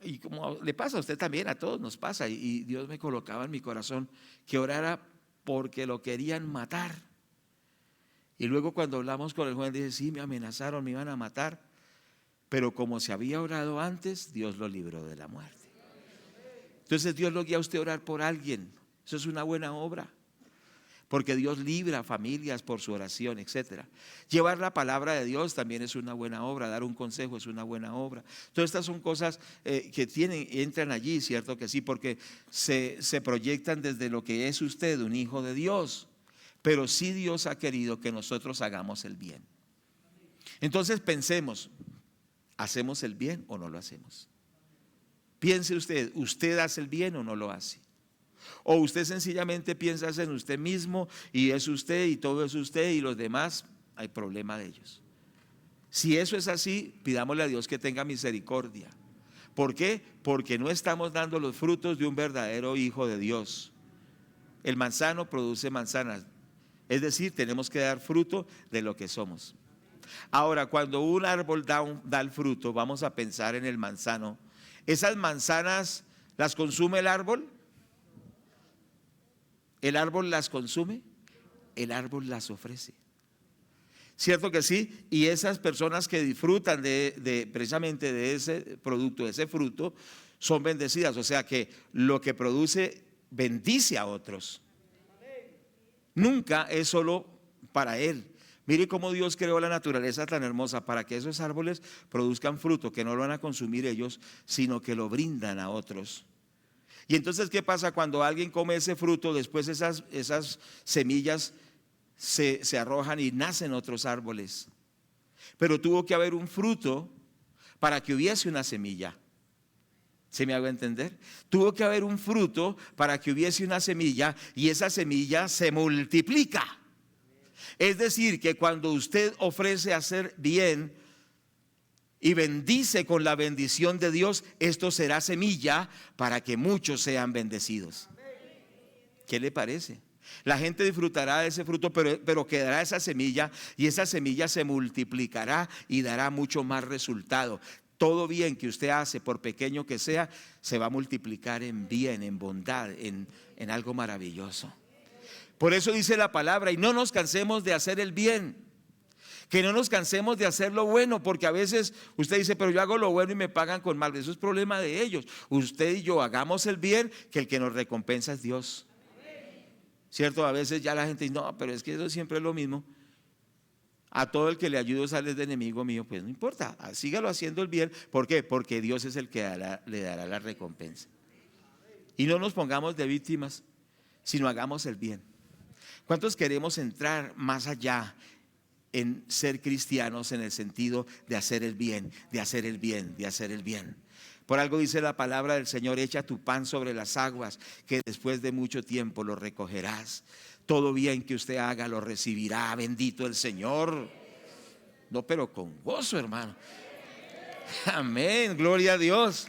A: y como le pasa a usted también, a todos nos pasa, y Dios me colocaba en mi corazón que orara porque lo querían matar. Y luego cuando hablamos con el joven, dije, sí, me amenazaron, me iban a matar, pero como se había orado antes, Dios lo libró de la muerte. Entonces Dios lo guía a usted a orar por alguien, eso es una buena obra. Porque Dios libra a familias por su oración, etc. Llevar la palabra de Dios también es una buena obra, dar un consejo es una buena obra. Todas estas son cosas que entran allí, ¿cierto que sí? Porque se proyectan desde lo que es usted, un hijo de Dios. Pero sí Dios ha querido que nosotros hagamos el bien. Entonces pensemos, ¿hacemos el bien o no lo hacemos? Piense usted, ¿usted hace el bien o no lo hace? O usted sencillamente piensa en usted mismo y es usted y todo es usted y los demás, hay problema de ellos. Si eso es así, pidámosle a Dios que tenga misericordia. ¿Por qué? Porque no estamos dando los frutos de un verdadero hijo de Dios. El manzano produce manzanas, es decir, tenemos que dar fruto de lo que somos. Ahora, cuando un árbol da el fruto, vamos a pensar en el manzano. ¿Esas manzanas las consume el árbol? ¿El árbol las consume? El árbol las ofrece. ¿Cierto que sí? Y esas personas que disfrutan precisamente de ese producto, de ese fruto, son bendecidas. O sea que lo que produce bendice a otros. Nunca es solo para él. Mire cómo Dios creó la naturaleza tan hermosa para que esos árboles produzcan fruto, que no lo van a consumir ellos, sino que lo brindan a otros. Y entonces, ¿qué pasa cuando alguien come ese fruto? Después esas semillas se arrojan y nacen otros árboles. Pero tuvo que haber un fruto para que hubiese una semilla. ¿Se me hago entender? Tuvo que haber un fruto para que hubiese una semilla, y esa semilla se multiplica. Es decir, que cuando usted ofrece hacer bien y bendice con la bendición de Dios, esto será semilla para que muchos sean bendecidos. ¿Qué le parece? La gente disfrutará de ese fruto, pero quedará esa semilla, y esa semilla se multiplicará y dará mucho más resultado. Todo bien que usted hace, por pequeño que sea, se va a multiplicar en bien, en bondad, en algo maravilloso. Por eso dice la palabra, y no nos cansemos de hacer el bien. Que no nos cansemos de hacer lo bueno, porque a veces usted dice, pero yo hago lo bueno y me pagan con mal. Eso es problema de ellos. Usted y yo hagamos el bien, que el que nos recompensa es Dios. ¿Cierto? A veces ya la gente dice, no, pero es que eso siempre es lo mismo. A todo el que le ayudo sale de enemigo mío. Pues no importa, sígalo haciendo el bien. ¿Por qué? Porque Dios es el que le dará la recompensa. Y no nos pongamos de víctimas, sino hagamos el bien. ¿Cuántos queremos entrar más allá en ser cristianos en el sentido de hacer el bien, de hacer el bien, de hacer el bien? Por algo dice la palabra del Señor, echa tu pan sobre las aguas, que después de mucho tiempo lo recogerás. Todo bien que usted haga lo recibirá, bendito el Señor. No, pero con gozo, hermano. Amén, gloria a Dios.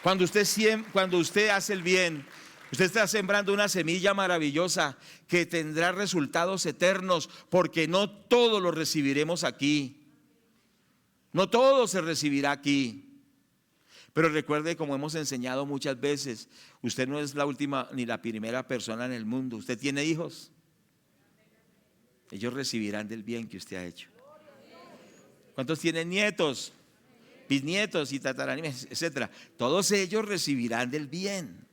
A: Cuando usted hace el bien, usted está sembrando una semilla maravillosa que tendrá resultados eternos, porque no todo lo recibiremos aquí. No todo se recibirá aquí. Pero recuerde, como hemos enseñado muchas veces, usted no es la última ni la primera persona en el mundo. Usted tiene hijos. Ellos recibirán del bien que usted ha hecho. ¿Cuántos tienen nietos, bisnietos y tataranietos, etcétera? Todos ellos recibirán del bien.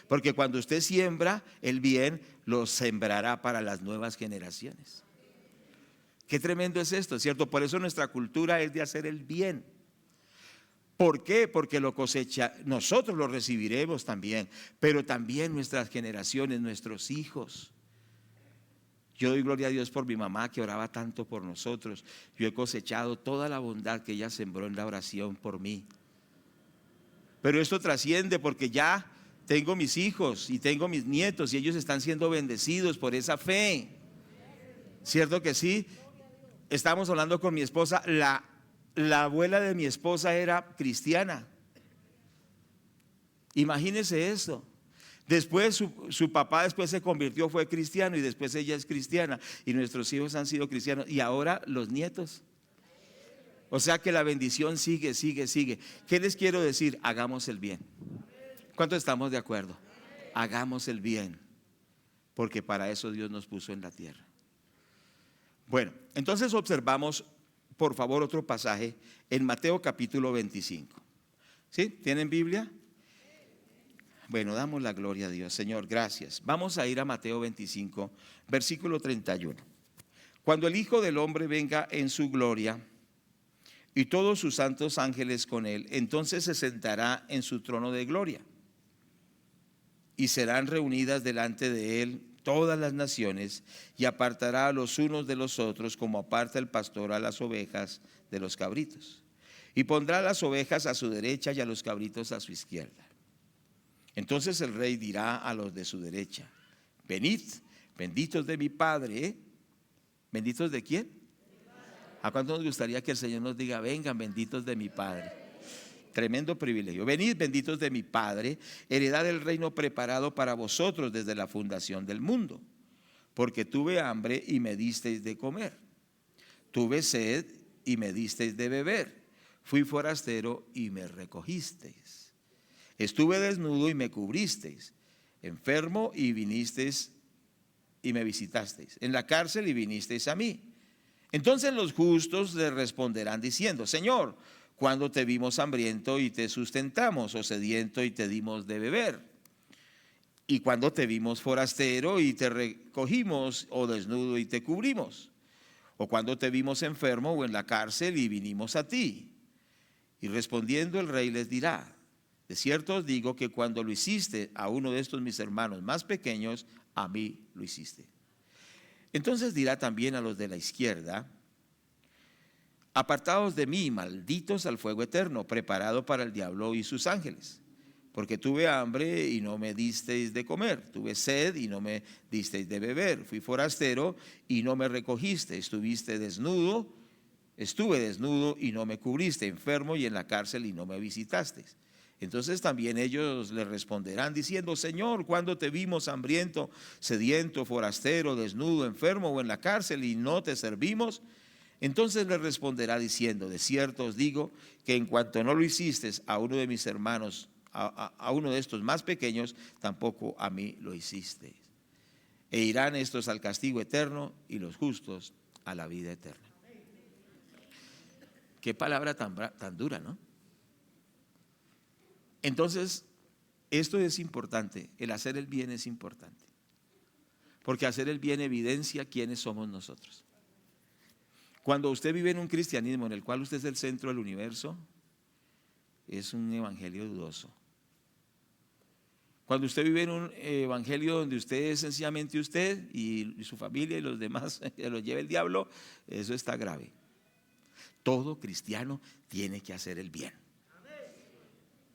A: Porque cuando usted siembra el bien, lo sembrará para las nuevas generaciones. Qué tremendo es esto, ¿cierto? Por eso nuestra cultura es de hacer el bien. ¿Por qué? Porque lo cosecha, nosotros lo recibiremos también, pero también nuestras generaciones, nuestros hijos. Yo doy gloria a Dios por mi mamá, que oraba tanto por nosotros. Yo he cosechado toda la bondad que ella sembró en la oración por mí. Pero esto trasciende, porque ya tengo mis hijos y tengo mis nietos, y ellos están siendo bendecidos por esa fe. ¿Cierto que sí? Estamos hablando con mi esposa, la abuela de mi esposa era cristiana. Imagínese eso. Después su papá después se convirtió, fue cristiano, y después ella es cristiana, y nuestros hijos han sido cristianos, y ahora los nietos. O sea que la bendición sigue, sigue, sigue. ¿Qué les quiero decir? Hagamos el bien. ¿Cuántos estamos de acuerdo? Hagamos el bien, porque para eso Dios nos puso en la tierra. Bueno, entonces observamos, por favor, otro pasaje en Mateo capítulo 25. ¿Sí? ¿Tienen Biblia? Bueno, damos la gloria a Dios. Señor, gracias. Vamos a ir a Mateo 25, versículo 31. Cuando el Hijo del Hombre venga en su gloria y todos sus santos ángeles con él, entonces se sentará en su trono de gloria, y serán reunidas delante de él todas las naciones, y apartará a los unos de los otros, como aparta el pastor a las ovejas de los cabritos, y pondrá a las ovejas a su derecha y a los cabritos a su izquierda. Entonces el rey dirá a los de su derecha: venid, benditos de mi Padre. ¿Benditos de quién? ¿A cuánto nos gustaría que el Señor nos diga: vengan, benditos de mi Padre? Tremendo privilegio. Venid, benditos de mi Padre, heredad del reino preparado para vosotros desde la fundación del mundo. Porque tuve hambre y me disteis de comer, tuve sed y me disteis de beber, fui forastero y me recogisteis, estuve desnudo y me cubristeis, enfermo y vinisteis y me visitasteis, en la cárcel y vinisteis a mí. Entonces los justos le responderán diciendo: Señor, ¿cuándo te vimos hambriento y te sustentamos, o sediento y te dimos de beber? ¿Y cuándo te vimos forastero y te recogimos, o desnudo y te cubrimos? ¿O cuándo te vimos enfermo o en la cárcel y vinimos a ti? Y respondiendo el rey les dirá: de cierto os digo que cuando lo hiciste a uno de estos mis hermanos más pequeños, a mí lo hiciste. Entonces dirá también a los de la izquierda: apartados de mí, malditos al fuego eterno, preparado para el diablo y sus ángeles. Porque tuve hambre y no me disteis de comer, tuve sed y no me disteis de beber, fui forastero y no me recogiste, estuve desnudo y no me cubriste, enfermo y en la cárcel y no me visitasteis. Entonces también ellos le responderán diciendo: Señor, ¿cuándo te vimos hambriento, sediento, forastero, desnudo, enfermo o en la cárcel y no te servimos? Entonces le responderá diciendo: de cierto os digo que en cuanto no lo hiciste a uno de mis hermanos, a uno de estos más pequeños, tampoco a mí lo hiciste. E irán estos al castigo eterno y los justos a la vida eterna. Qué palabra tan dura, ¿no? Entonces, esto es importante, el hacer el bien es importante, porque hacer el bien evidencia quiénes somos nosotros. Cuando usted vive en un cristianismo en el cual usted es el centro del universo, es un evangelio dudoso. Cuando usted vive en un evangelio donde usted es sencillamente usted y su familia y los demás que lo lleva el diablo, eso está grave. Todo cristiano tiene que hacer el bien.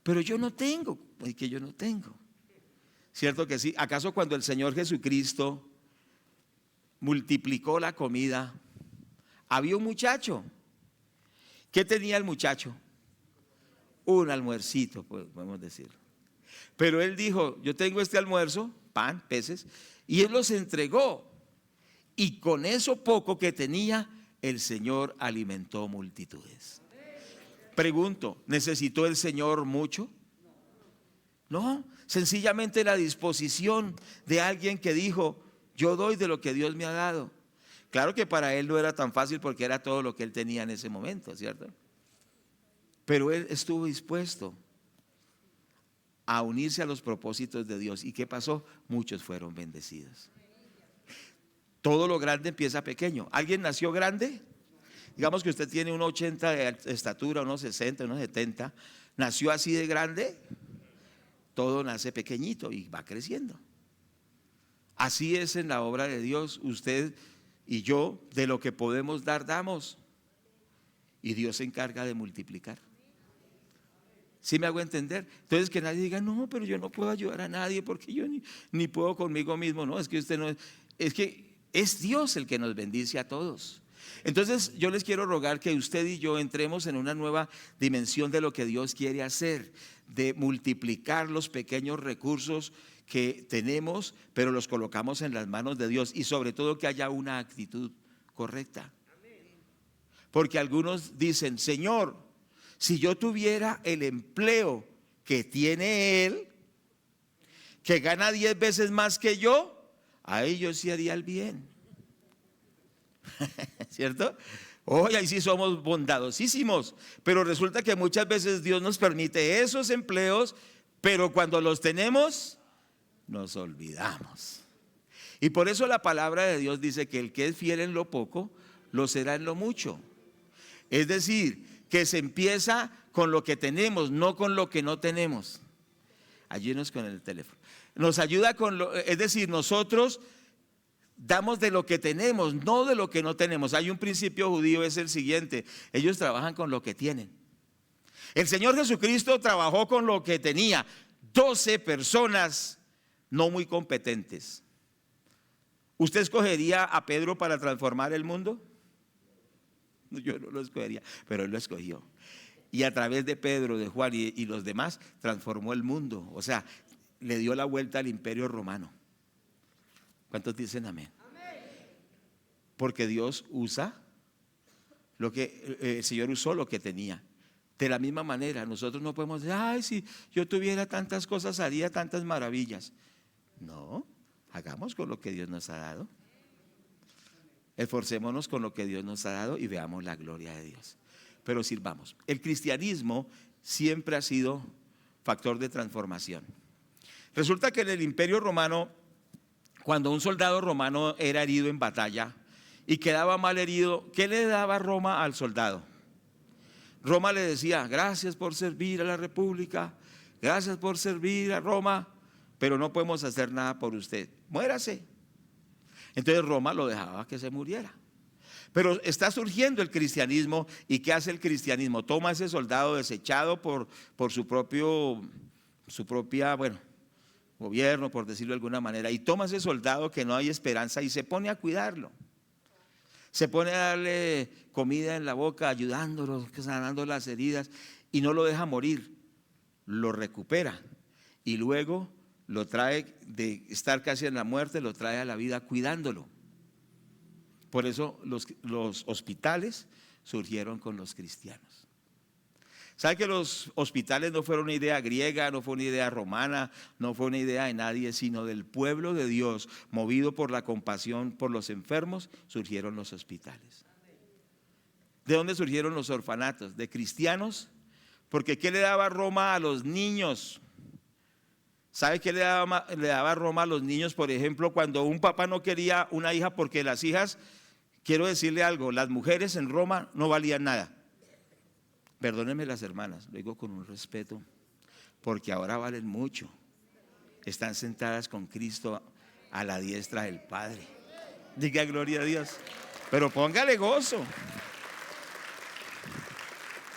A: Pero yo no tengo, es que yo no tengo. ¿Cierto que sí? ¿Acaso cuando el Señor Jesucristo multiplicó la comida, había un muchacho? ¿Qué tenía el muchacho? Un almuercito, podemos decir. Pero él dijo: yo tengo este almuerzo, pan, peces, y él los entregó. Y con eso poco que tenía, el Señor alimentó multitudes. Pregunto, ¿necesitó el Señor mucho? No, sencillamente la disposición de alguien que dijo: yo doy de lo que Dios me ha dado. Claro que para él no era tan fácil porque era todo lo que él tenía en ese momento, ¿cierto? Pero él estuvo dispuesto a unirse a los propósitos de Dios. ¿Y qué pasó? Muchos fueron bendecidos. Todo lo grande empieza pequeño. ¿Alguien nació grande? Digamos que usted tiene 1,80 de estatura, 1,60, 1,70. ¿Nació así de grande? Todo nace pequeñito y va creciendo. Así es en la obra de Dios. Usted y yo, de lo que podemos dar, damos. Y Dios se encarga de multiplicar. ¿Sí me hago entender? Entonces que nadie diga: no, pero yo no puedo ayudar a nadie porque yo ni puedo conmigo mismo. No, es que usted no es que es Dios el que nos bendice a todos. Entonces yo les quiero rogar que usted y yo entremos en una nueva dimensión de lo que Dios quiere hacer, de multiplicar los pequeños recursos que tenemos, pero los colocamos en las manos de Dios, y sobre todo que haya una actitud correcta. Porque algunos dicen: Señor, si yo tuviera el empleo que tiene él, que gana 10 veces más que yo, ahí yo sí haría el bien. ¿Cierto? Hoy ahí sí somos bondadosísimos, pero resulta que muchas veces Dios nos permite esos empleos, pero cuando los tenemos, nos olvidamos. Y por eso la palabra de Dios dice que el que es fiel en lo poco, lo será en lo mucho. Es decir, que se empieza con lo que tenemos, no con lo que no tenemos. Ayúdenos con el teléfono. Nos ayuda con es decir, nosotros damos de lo que tenemos, no de lo que no tenemos. Hay un principio judío, es el siguiente: ellos trabajan con lo que tienen. El Señor Jesucristo trabajó con lo que tenía. 12 personas no muy competentes. ¿Usted escogería a Pedro para transformar el mundo? Yo no lo escogería, pero él lo escogió. Y a través de Pedro, de Juan y los demás, transformó el mundo. O sea, le dio la vuelta al imperio romano. ¿Cuántos dicen amén? Porque Dios usa lo que el Señor usó, lo que tenía. De la misma manera, nosotros no podemos decir: ay, si yo tuviera tantas cosas, haría tantas maravillas. No, hagamos con lo que Dios nos ha dado. Esforcémonos con lo que Dios nos ha dado y veamos la gloria de Dios. Pero sirvamos. El cristianismo siempre ha sido factor de transformación. Resulta que en el Imperio Romano, cuando un soldado romano era herido en batalla y quedaba mal herido, ¿qué le daba Roma al soldado? Roma le decía: gracias por servir a la República, gracias por servir a Roma, pero no podemos hacer nada por usted, muérase. Entonces Roma lo dejaba que se muriera. Pero está surgiendo el cristianismo. ¿Y qué hace el cristianismo? Toma ese soldado desechado por su propia, gobierno, por decirlo de alguna manera, y toma ese soldado que no hay esperanza y se pone a cuidarlo. Se pone a darle comida en la boca, ayudándolo, sanando las heridas, y no lo deja morir, lo recupera y luego lo trae de estar casi en la muerte, lo trae a la vida cuidándolo. Por eso los hospitales surgieron con los cristianos. ¿Sabe que los hospitales no fueron una idea griega, no fue una idea romana, no fue una idea de nadie, sino del pueblo de Dios, movido por la compasión por los enfermos, surgieron los hospitales? ¿De dónde surgieron los orfanatos? De cristianos. Porque ¿qué le daba Roma a los niños? ¿Sabe qué le daba Roma a los niños? Por ejemplo, cuando un papá no quería una hija, porque las hijas, quiero decirle algo, las mujeres en Roma no valían nada. Perdónenme las hermanas, lo digo con un respeto, porque ahora valen mucho. Están sentadas con Cristo a la diestra del Padre. Diga gloria a Dios. Pero póngale gozo.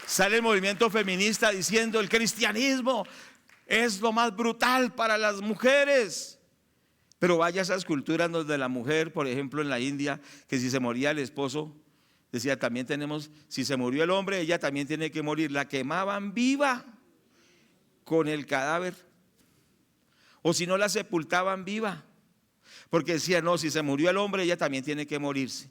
A: Sale el movimiento feminista diciendo: el cristianismo es lo más brutal para las mujeres. Pero vaya a esas culturas donde la mujer, por ejemplo en la India, que si se moría el esposo, decía, también tenemos, si se murió el hombre, ella también tiene que morir. La quemaban viva con el cadáver, o si no la sepultaban viva, porque decía, no, si se murió el hombre, ella también tiene que morirse.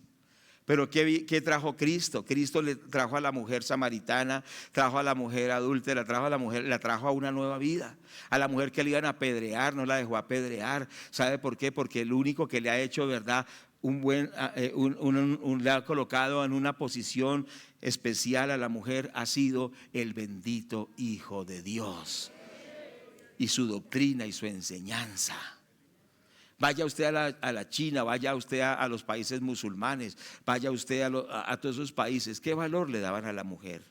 A: Pero ¿qué trajo Cristo? Cristo le trajo a la mujer samaritana, trajo a la mujer adúltera, la trajo a una nueva vida. A la mujer que le iban a apedrear, no la dejó apedrear. ¿Sabe por qué? Porque el único que le ha hecho, ¿verdad?, le ha colocado en una posición especial a la mujer, ha sido el bendito Hijo de Dios y su doctrina y su enseñanza. Vaya usted a la China, vaya usted a los países musulmanes, vaya usted a todos esos países. ¿Qué valor le daban a la mujer?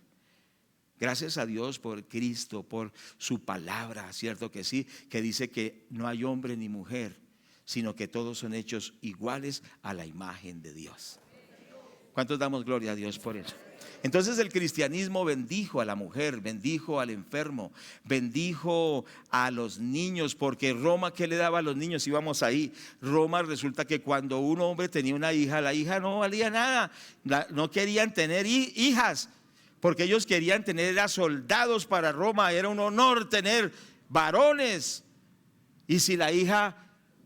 A: Gracias a Dios por Cristo, por su palabra, cierto que sí, que dice que no hay hombre ni mujer, sino que todos son hechos iguales a la imagen de Dios. ¿Cuántos damos gloria a Dios por eso? Entonces el cristianismo bendijo a la mujer, bendijo al enfermo, bendijo a los niños, porque Roma, ¿qué le daba a los niños? Íbamos ahí. Roma, resulta que cuando un hombre tenía una hija, la hija no valía nada, no querían tener hijas, porque ellos querían tener a soldados para Roma. Era un honor tener varones, y si la hija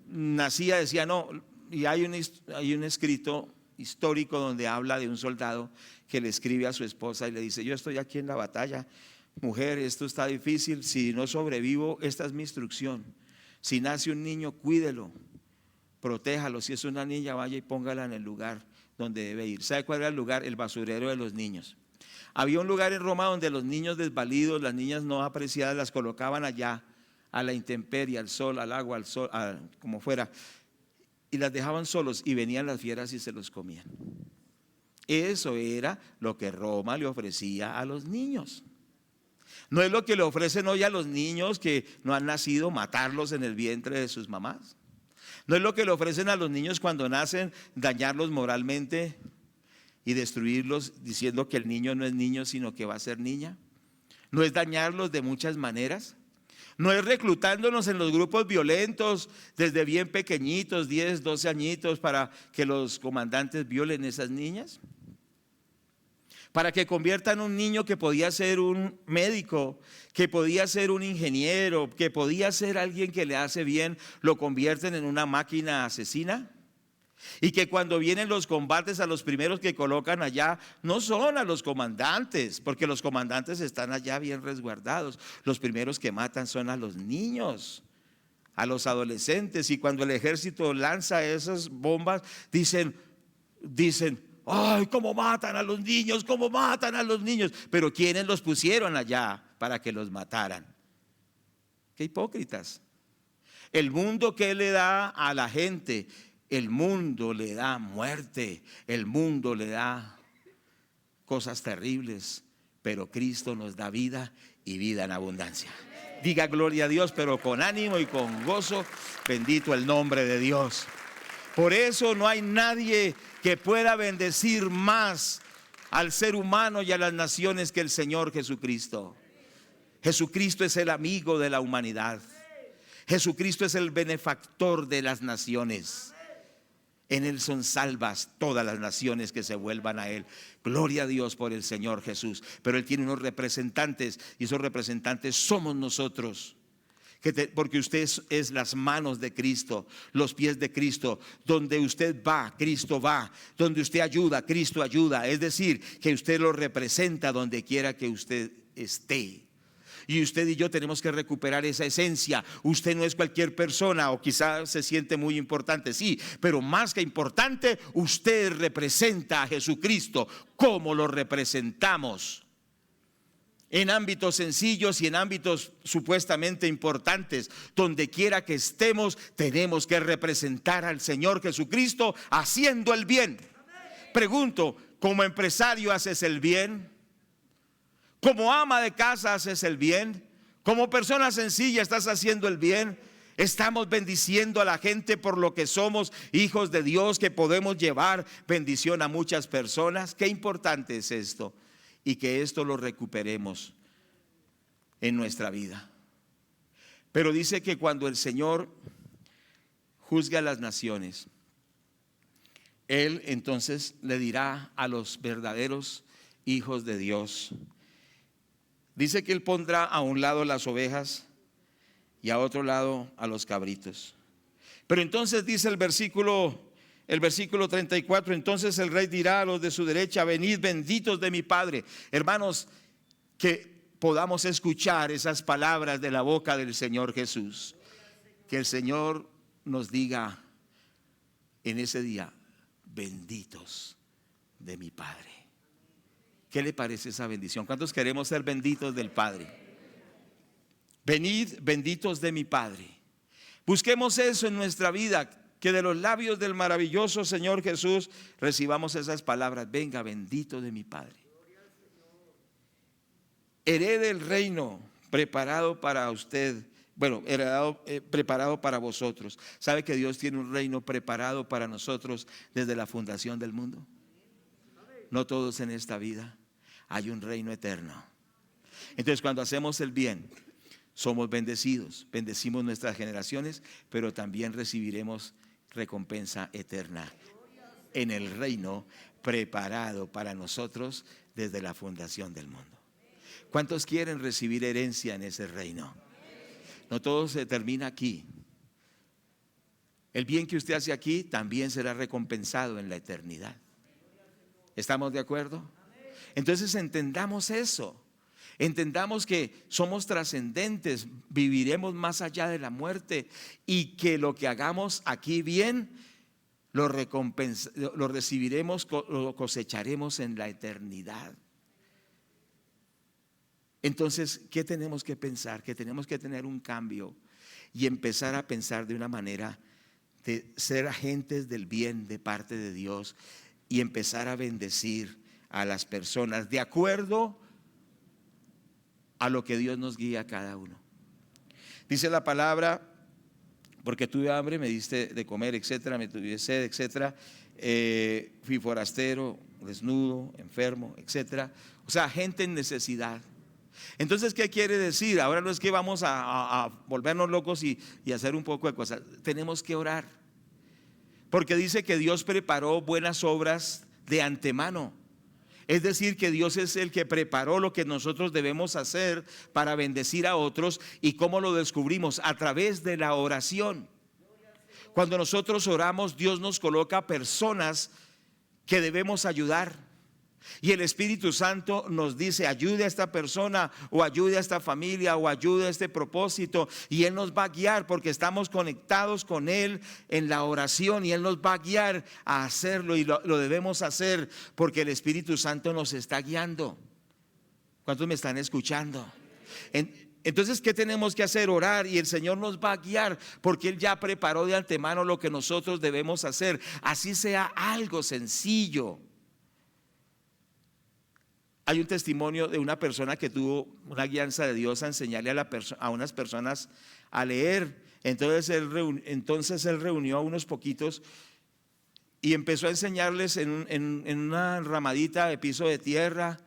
A: nacía, decía no. Y hay un escrito histórico donde habla de un soldado que le escribe a su esposa y le dice: yo estoy aquí en la batalla, mujer, esto está difícil, si no sobrevivo, esta es mi instrucción. Si nace un niño, cuídelo, protéjalo. Si es una niña, vaya y póngala en el lugar donde debe ir. ¿Sabe cuál era el lugar? El basurero de los niños. Había un lugar en Roma donde los niños desvalidos, las niñas no apreciadas, las colocaban allá, a la intemperie, al sol, al agua, al sol, como fuera, y las dejaban solos, y venían las fieras y se los comían. Eso era lo que Roma le ofrecía a los niños. No es lo que le ofrecen hoy a los niños que no han nacido, matarlos en el vientre de sus mamás. No es lo que le ofrecen a los niños cuando nacen, dañarlos moralmente y destruirlos diciendo que el niño no es niño sino que va a ser niña. No es dañarlos de muchas maneras. No es reclutándonos en los grupos violentos desde bien pequeñitos, 10, 12 añitos, para que los comandantes violen a esas niñas, para que conviertan un niño que podía ser un médico, que podía ser un ingeniero, que podía ser alguien que le hace bien, lo convierten en una máquina asesina. Y que cuando vienen los combates, a los primeros que colocan allá no son a los comandantes, porque los comandantes están allá bien resguardados. Los primeros que matan son a los niños, a los adolescentes. Y cuando el ejército lanza esas bombas, dicen, ay, cómo matan a los niños, cómo matan a los niños. Pero ¿quiénes los pusieron allá para que los mataran? Qué hipócritas. El mundo, ¿qué le da a la gente? El mundo le da muerte, el mundo le da cosas terribles, pero Cristo nos da vida y vida en abundancia. Diga gloria a Dios, pero con ánimo y con gozo. Bendito el nombre de Dios. Por eso no hay nadie que pueda bendecir más al ser humano y a las naciones que el Señor Jesucristo. Jesucristo es el amigo de la humanidad. Jesucristo es el benefactor de las naciones. En Él son salvas todas las naciones que se vuelvan a Él. Gloria a Dios por el Señor Jesús. Pero Él tiene unos representantes, y esos representantes somos nosotros. Porque usted es las manos de Cristo, los pies de Cristo. Donde usted va, Cristo va. Donde usted ayuda, Cristo ayuda. Es decir, que usted lo representa donde quiera que usted esté. Y usted y yo tenemos que recuperar esa esencia. Usted no es cualquier persona, o quizás se siente muy importante, sí, pero más que importante, usted representa a Jesucristo. ¿Cómo lo representamos? En ámbitos sencillos y en ámbitos supuestamente importantes. Donde quiera que estemos, tenemos que representar al Señor Jesucristo haciendo el bien. Pregunto, ¿como empresario haces el bien? Como ama de casa haces el bien. Como persona sencilla estás haciendo el bien. Estamos bendiciendo a la gente por lo que somos, hijos de Dios, que podemos llevar bendición a muchas personas. Qué importante es esto, y que esto lo recuperemos en nuestra vida. Pero dice que cuando el Señor juzgue a las naciones, Él entonces le dirá a los verdaderos hijos de Dios. Dice que Él pondrá a un lado las ovejas y a otro lado a los cabritos. Pero entonces dice el versículo 34, entonces el rey dirá a los de su derecha: venid benditos de mi Padre. Hermanos, que podamos escuchar esas palabras de la boca del Señor Jesús. Que el Señor nos diga en ese día: benditos de mi Padre. ¿Qué le parece esa bendición? ¿Cuántos queremos ser benditos del Padre? Venid benditos de mi Padre. Busquemos eso en nuestra vida, que de los labios del maravilloso Señor Jesús recibamos esas palabras: venga bendito de mi Padre. Herede el reino preparado para usted. Bueno, preparado para vosotros. ¿Sabe que Dios tiene un reino preparado para nosotros desde la fundación del mundo? No todos en esta vida. Hay un reino eterno. Entonces, cuando hacemos el bien, somos bendecidos. Bendecimos nuestras generaciones, pero también recibiremos recompensa eterna en el reino preparado para nosotros desde la fundación del mundo. ¿Cuántos quieren recibir herencia en ese reino? No todo se termina aquí. El bien que usted hace aquí también será recompensado en la eternidad. ¿Estamos de acuerdo? Entonces entendamos eso. Entendamos que somos trascendentes, viviremos más allá de la muerte, y que lo que hagamos aquí bien lo recibiremos, lo cosecharemos en la eternidad. Entonces, ¿qué tenemos que pensar? Que tenemos que tener un cambio y empezar a pensar de una manera de ser agentes del bien de parte de Dios, y empezar a bendecir a las personas de acuerdo a lo que Dios nos guía a cada uno. Dice la palabra: porque tuve hambre, me diste de comer, etcétera, me tuve sed, etcétera, fui forastero, desnudo, enfermo, etcétera. O sea, gente en necesidad. Entonces, ¿qué quiere decir? Ahora no es que vamos a volvernos locos y hacer un poco de cosas. Tenemos que orar, porque dice que Dios preparó buenas obras de antemano. Es decir, que Dios es el que preparó lo que nosotros debemos hacer para bendecir a otros. ¿Y cómo lo descubrimos? A través de la oración. Cuando nosotros oramos, Dios nos coloca personas que debemos ayudar. Y el Espíritu Santo nos dice: ayude a esta persona, o ayude a esta familia, o ayude a este propósito. Y Él nos va a guiar, porque estamos conectados con Él en la oración, y Él nos va a guiar a hacerlo. Y lo debemos hacer porque el Espíritu Santo nos está guiando. ¿Cuántos me están escuchando? Entonces, ¿qué tenemos que hacer? Orar, y el Señor nos va a guiar, porque Él ya preparó de antemano lo que nosotros debemos hacer. Así sea algo sencillo. Hay un testimonio de una persona que tuvo una guianza de Dios a enseñarle a unas personas a leer. Entonces él reunió a unos poquitos y empezó a enseñarles en una ramadita de piso de tierra,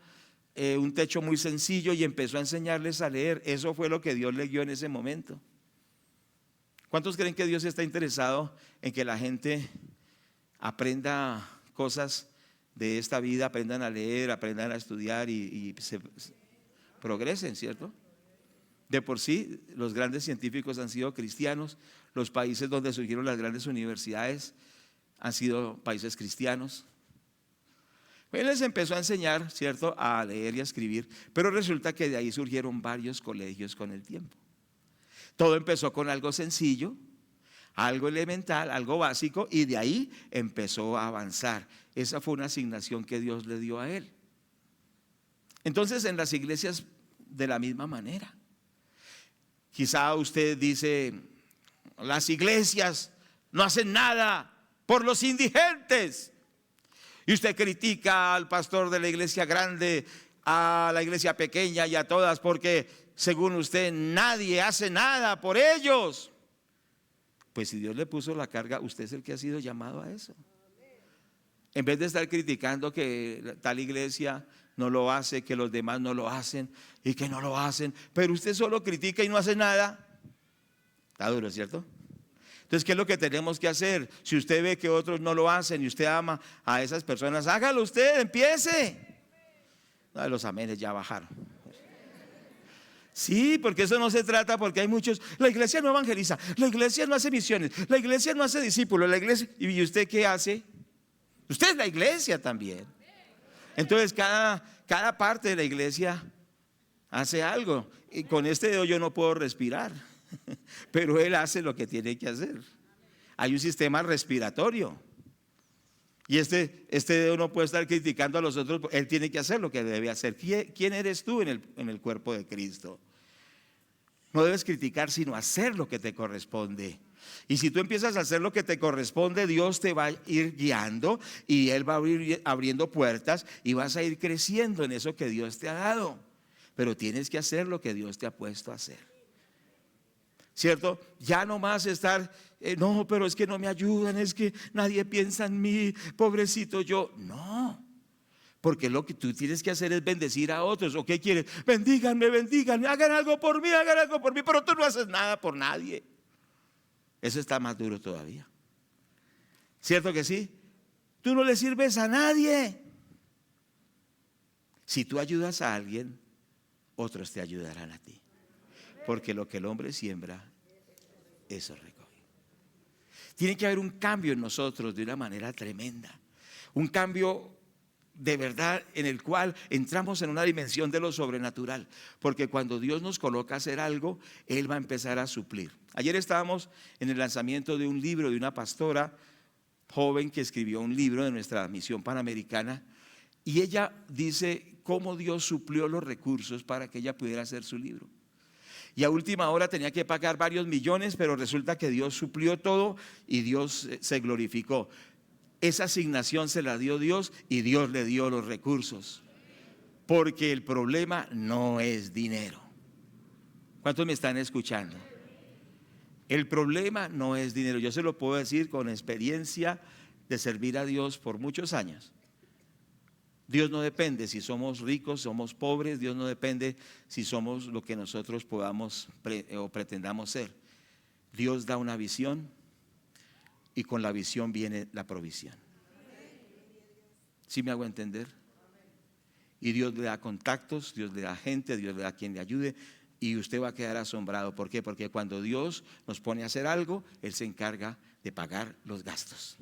A: un techo muy sencillo, y empezó a enseñarles a leer. Eso fue lo que Dios le dio en ese momento. ¿Cuántos creen que Dios está interesado en que la gente aprenda cosas de esta vida, aprendan a leer, aprendan a estudiar y se progresen, ¿cierto? De por sí, los grandes científicos han sido cristianos, los países donde surgieron las grandes universidades han sido países cristianos. Él les empezó a enseñar, ¿cierto?, a leer y a escribir, pero resulta que de ahí surgieron varios colegios con el tiempo. Todo empezó con algo sencillo, algo elemental, algo básico, y de ahí empezó a avanzar. Esa fue una asignación que Dios le dio a él. Entonces, en las iglesias de la misma manera. Quizá usted dice, las iglesias no hacen nada por los indigentes. Y usted critica al pastor de la iglesia grande, a la iglesia pequeña y a todas, porque según usted nadie hace nada por ellos. Pues si Dios le puso la carga, usted es el que ha sido llamado a eso. En vez de estar criticando que tal iglesia no lo hace, que los demás no lo hacen y que no lo hacen, pero usted solo critica y no hace nada. Está duro, ¿cierto? Entonces, ¿qué es lo que tenemos que hacer? Si usted ve que otros no lo hacen y usted ama a esas personas, hágalo usted, empiece. No, los amenes ya bajaron. Sí, porque eso no se trata, porque hay muchos, la iglesia no evangeliza, la iglesia no hace misiones, la iglesia no hace discípulos, la iglesia, ¿y usted qué hace? Usted es la iglesia también. Entonces cada parte de la iglesia hace algo. Y con este dedo yo no puedo respirar, pero él hace lo que tiene que hacer. Hay un sistema respiratorio. Y este dedo no puede estar criticando a los otros, él tiene que hacer lo que debe hacer. ¿Quién eres tú en el cuerpo de Cristo? No debes criticar, sino hacer lo que te corresponde. Y si tú empiezas a hacer lo que te corresponde, Dios te va a ir guiando y Él va a ir abriendo puertas y vas a ir creciendo en eso que Dios te ha dado. Pero tienes que hacer lo que Dios te ha puesto a hacer, ¿cierto? Ya no más estar, no, pero es que no me ayudan, es que nadie piensa en mí, pobrecito yo. No, porque lo que tú tienes que hacer es bendecir a otros. ¿O qué quieres? Bendíganme, hagan algo por mí, pero tú no haces nada por nadie. Eso está más duro todavía. ¿Cierto que sí? Tú no le sirves a nadie. Si tú ayudas a alguien, otros te ayudarán a ti. Porque lo que el hombre siembra, eso recoge. Tiene que haber un cambio en nosotros de una manera tremenda. Un cambio de verdad en el cual entramos en una dimensión de lo sobrenatural. Porque cuando Dios nos coloca a hacer algo, Él va a empezar a suplir. Ayer estábamos en el lanzamiento de un libro de una pastora joven que escribió un libro de nuestra misión panamericana. Y ella dice cómo Dios suplió los recursos para que ella pudiera hacer su libro. Y a última hora tenía que pagar varios millones, pero resulta que Dios suplió todo y Dios se glorificó. Esa asignación se la dio Dios y Dios le dio los recursos. Porque el problema no es dinero. ¿Cuántos me están escuchando? El problema no es dinero. Yo se lo puedo decir con experiencia de servir a Dios por muchos años. Dios no depende si somos ricos, somos pobres. Dios no depende si somos lo que nosotros podamos o pretendamos ser. Dios da una visión y con la visión viene la provisión. ¿Sí me hago entender? Y Dios le da contactos, Dios le da gente, Dios le da quien le ayude. Y usted va a quedar asombrado. ¿Por qué? Porque cuando Dios nos pone a hacer algo, Él se encarga de pagar los gastos.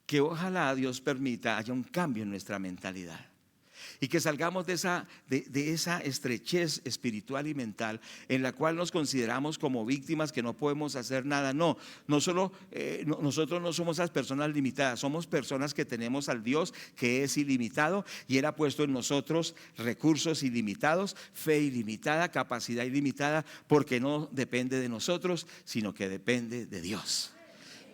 A: Que ojalá Dios permita haya un cambio en nuestra mentalidad y que salgamos de esa estrechez espiritual y mental en la cual nos consideramos como víctimas que no podemos hacer nada. Nosotros no somos esas personas limitadas, somos personas que tenemos al Dios que es ilimitado y Él ha puesto en nosotros recursos ilimitados, fe ilimitada, capacidad ilimitada, porque no depende de nosotros, sino que depende de Dios.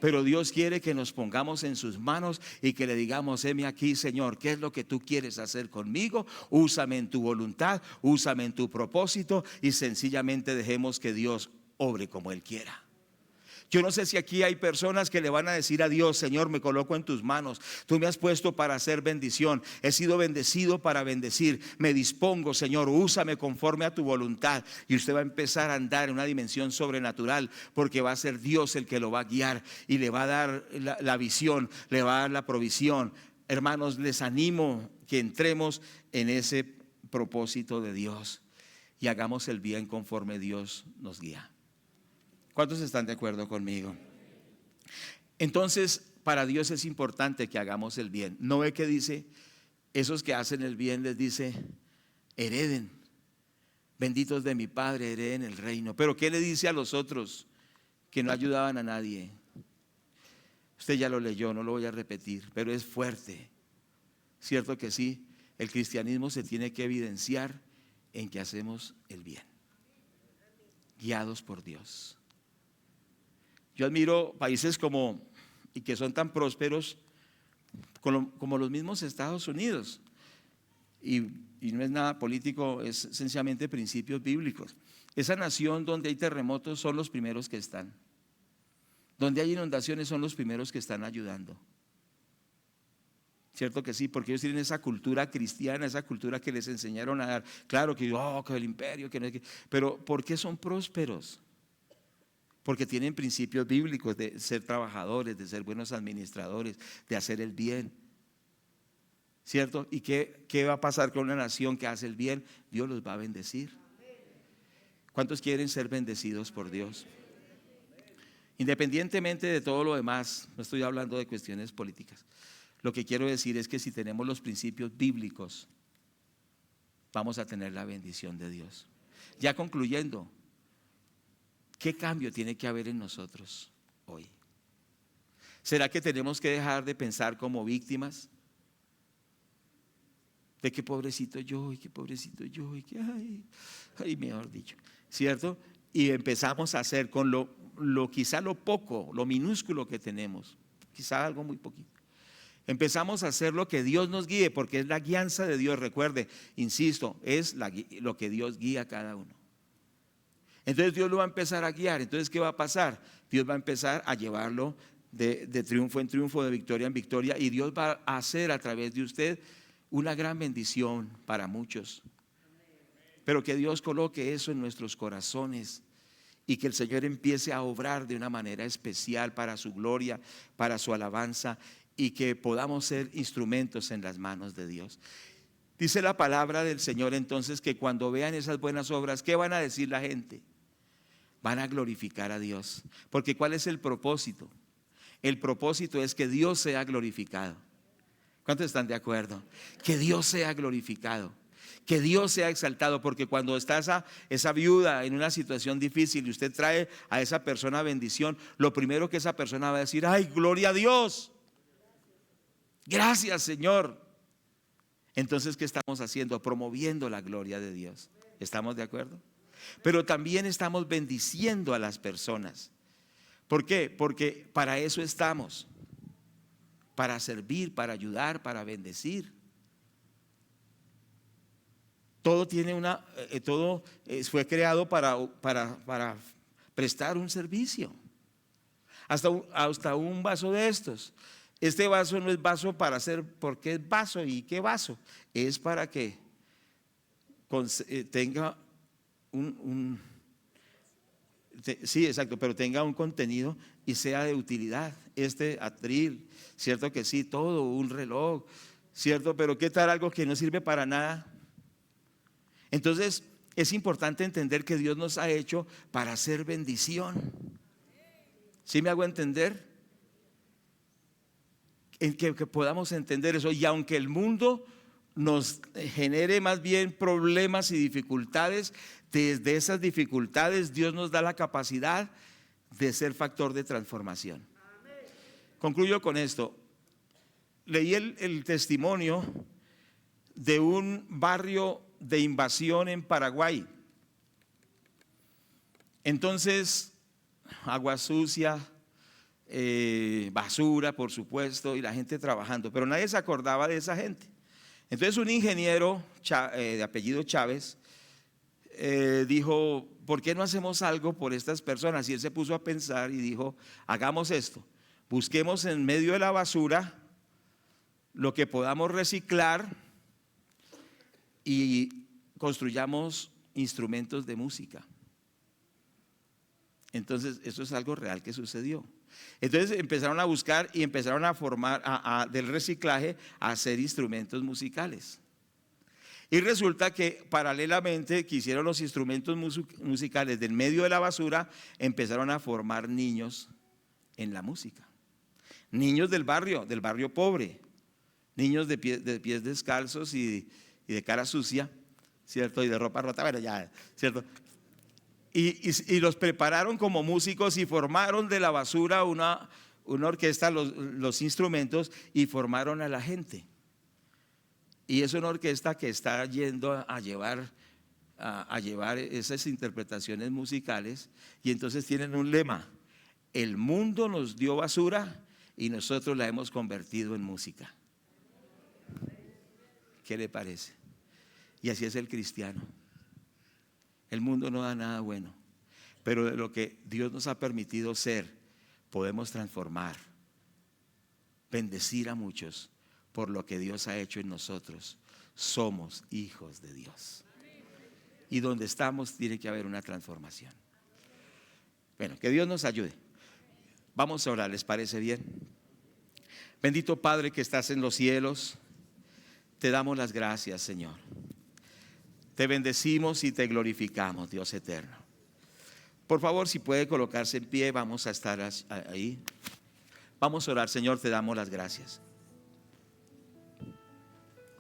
A: Pero Dios quiere que nos pongamos en sus manos y que le digamos: heme aquí, Señor, ¿qué es lo que tú quieres hacer conmigo? Úsame en tu voluntad, úsame en tu propósito, y sencillamente dejemos que Dios obre como Él quiera. Yo no sé si aquí hay personas que le van a decir a Dios: Señor, me coloco en tus manos, tú me has puesto para hacer bendición, he sido bendecido para bendecir, me dispongo, Señor, úsame conforme a tu voluntad. Y usted va a empezar a andar en una dimensión sobrenatural, porque va a ser Dios el que lo va a guiar y le va a dar la visión, le va a dar la provisión. Hermanos, les animo que entremos en ese propósito de Dios y hagamos el bien conforme Dios nos guía. ¿Cuántos están de acuerdo conmigo? Entonces, para Dios es importante que hagamos el bien. ¿No ve que dice? Esos que hacen el bien, les dice: hereden, benditos de mi Padre, hereden el reino. Pero ¿qué le dice a los otros que no ayudaban a nadie? Usted ya lo leyó, no lo voy a repetir, pero es fuerte. Cierto que sí, el cristianismo se tiene que evidenciar en que hacemos el bien, guiados por Dios. Yo admiro países y que son tan prósperos como los mismos Estados Unidos. Y no es nada político, es sencillamente principios bíblicos. Esa nación donde hay terremotos son los primeros que están. Donde hay inundaciones son los primeros que están ayudando. Cierto que sí, porque ellos tienen esa cultura cristiana, esa cultura que les enseñaron a dar. Claro que el imperio, pero ¿por qué son prósperos? Porque tienen principios bíblicos de ser trabajadores, de ser buenos administradores, de hacer el bien. ¿Cierto? ¿Y qué va a pasar con una nación que hace el bien? Dios los va a bendecir. ¿Cuántos quieren ser bendecidos por Dios? Independientemente de todo lo demás, no estoy hablando de cuestiones políticas. Lo que quiero decir es que si tenemos los principios bíblicos, vamos a tener la bendición de Dios. Ya concluyendo, ¿qué cambio tiene que haber en nosotros hoy? ¿Será que tenemos que dejar de pensar como víctimas? De qué pobrecito yo, y qué pobrecito yo, y qué ay, mejor dicho, ¿cierto? Y empezamos a hacer con quizá lo poco, lo minúsculo que tenemos, quizá algo muy poquito. Empezamos a hacer lo que Dios nos guíe, porque es la guianza de Dios. Recuerde, insisto, es lo que Dios guía a cada uno. Entonces Dios lo va a empezar a guiar. Entonces, ¿qué va a pasar? Dios va a empezar a llevarlo de triunfo en triunfo, de victoria en victoria, y Dios va a hacer a través de usted una gran bendición para muchos. Pero que Dios coloque eso en nuestros corazones y que el Señor empiece a obrar de una manera especial para su gloria, para su alabanza, y que podamos ser instrumentos en las manos de Dios. Dice la palabra del Señor entonces que cuando vean esas buenas obras, ¿qué van a decir la gente? Van a glorificar a Dios. Porque ¿cuál es el propósito? El propósito es que Dios sea glorificado. ¿Cuántos están de acuerdo? Que Dios sea glorificado, que Dios sea exaltado, porque cuando está esa viuda en una situación difícil y usted trae a esa persona bendición, lo primero que esa persona va a decir: ¡ay, gloria a Dios! Gracias, Señor. Entonces, ¿qué estamos haciendo? Promoviendo la gloria de Dios. ¿Estamos de acuerdo? Pero también estamos bendiciendo a las personas. ¿Por qué? Porque para eso estamos. Para servir, para ayudar, para bendecir. Todo fue creado para prestar un servicio. Hasta un vaso de estos. Este vaso no es vaso para hacer, porque es vaso. ¿Y qué vaso? Es para que tenga sí, exacto, pero tenga un contenido y sea de utilidad. Este atril, cierto que sí, todo, un reloj, cierto, pero ¿qué tal algo que no sirve para nada? Entonces es importante entender que Dios nos ha hecho para hacer bendición. ¿Sí me hago entender? En que podamos entender eso. Y aunque el mundo nos genere más bien problemas y dificultades, desde esas dificultades Dios nos da la capacidad de ser factor de transformación. Concluyo con esto. Leí el testimonio de un barrio de invasión en Paraguay. Entonces, agua sucia, basura, por supuesto, y la gente trabajando, pero nadie se acordaba de esa gente. Entonces un ingeniero de apellido Chávez dijo, ¿por qué no hacemos algo por estas personas? Y él se puso a pensar y dijo, hagamos esto, busquemos en medio de la basura lo que podamos reciclar y construyamos instrumentos de música. Entonces, eso es algo real que sucedió. Entonces empezaron a buscar y empezaron a formar del reciclaje a hacer instrumentos musicales. Y resulta que paralelamente que hicieron los instrumentos musicales del medio de la basura, empezaron a formar niños en la música. Niños del barrio pobre, niños de pies descalzos y de cara sucia, ¿cierto? Y de ropa rota, bueno, ya, ¿cierto? Y los prepararon como músicos y formaron de la basura una orquesta, los instrumentos, y formaron a la gente. Y es una orquesta que está yendo a llevar esas interpretaciones musicales, y entonces tienen un lema: el mundo nos dio basura y nosotros la hemos convertido en música. ¿Qué le parece? Y así es el cristiano. El mundo no da nada bueno, pero de lo que Dios nos ha permitido ser, podemos transformar, bendecir a muchos por lo que Dios ha hecho en nosotros. Somos hijos de Dios. Y donde estamos tiene que haber una transformación. Bueno, que Dios nos ayude. Vamos a orar, ¿les parece bien? Bendito Padre que estás en los cielos, te damos las gracias, Señor. Te bendecimos y te glorificamos, Dios eterno. Por favor, si puede colocarse en pie, vamos a estar ahí. Vamos a orar. Señor, te damos las gracias.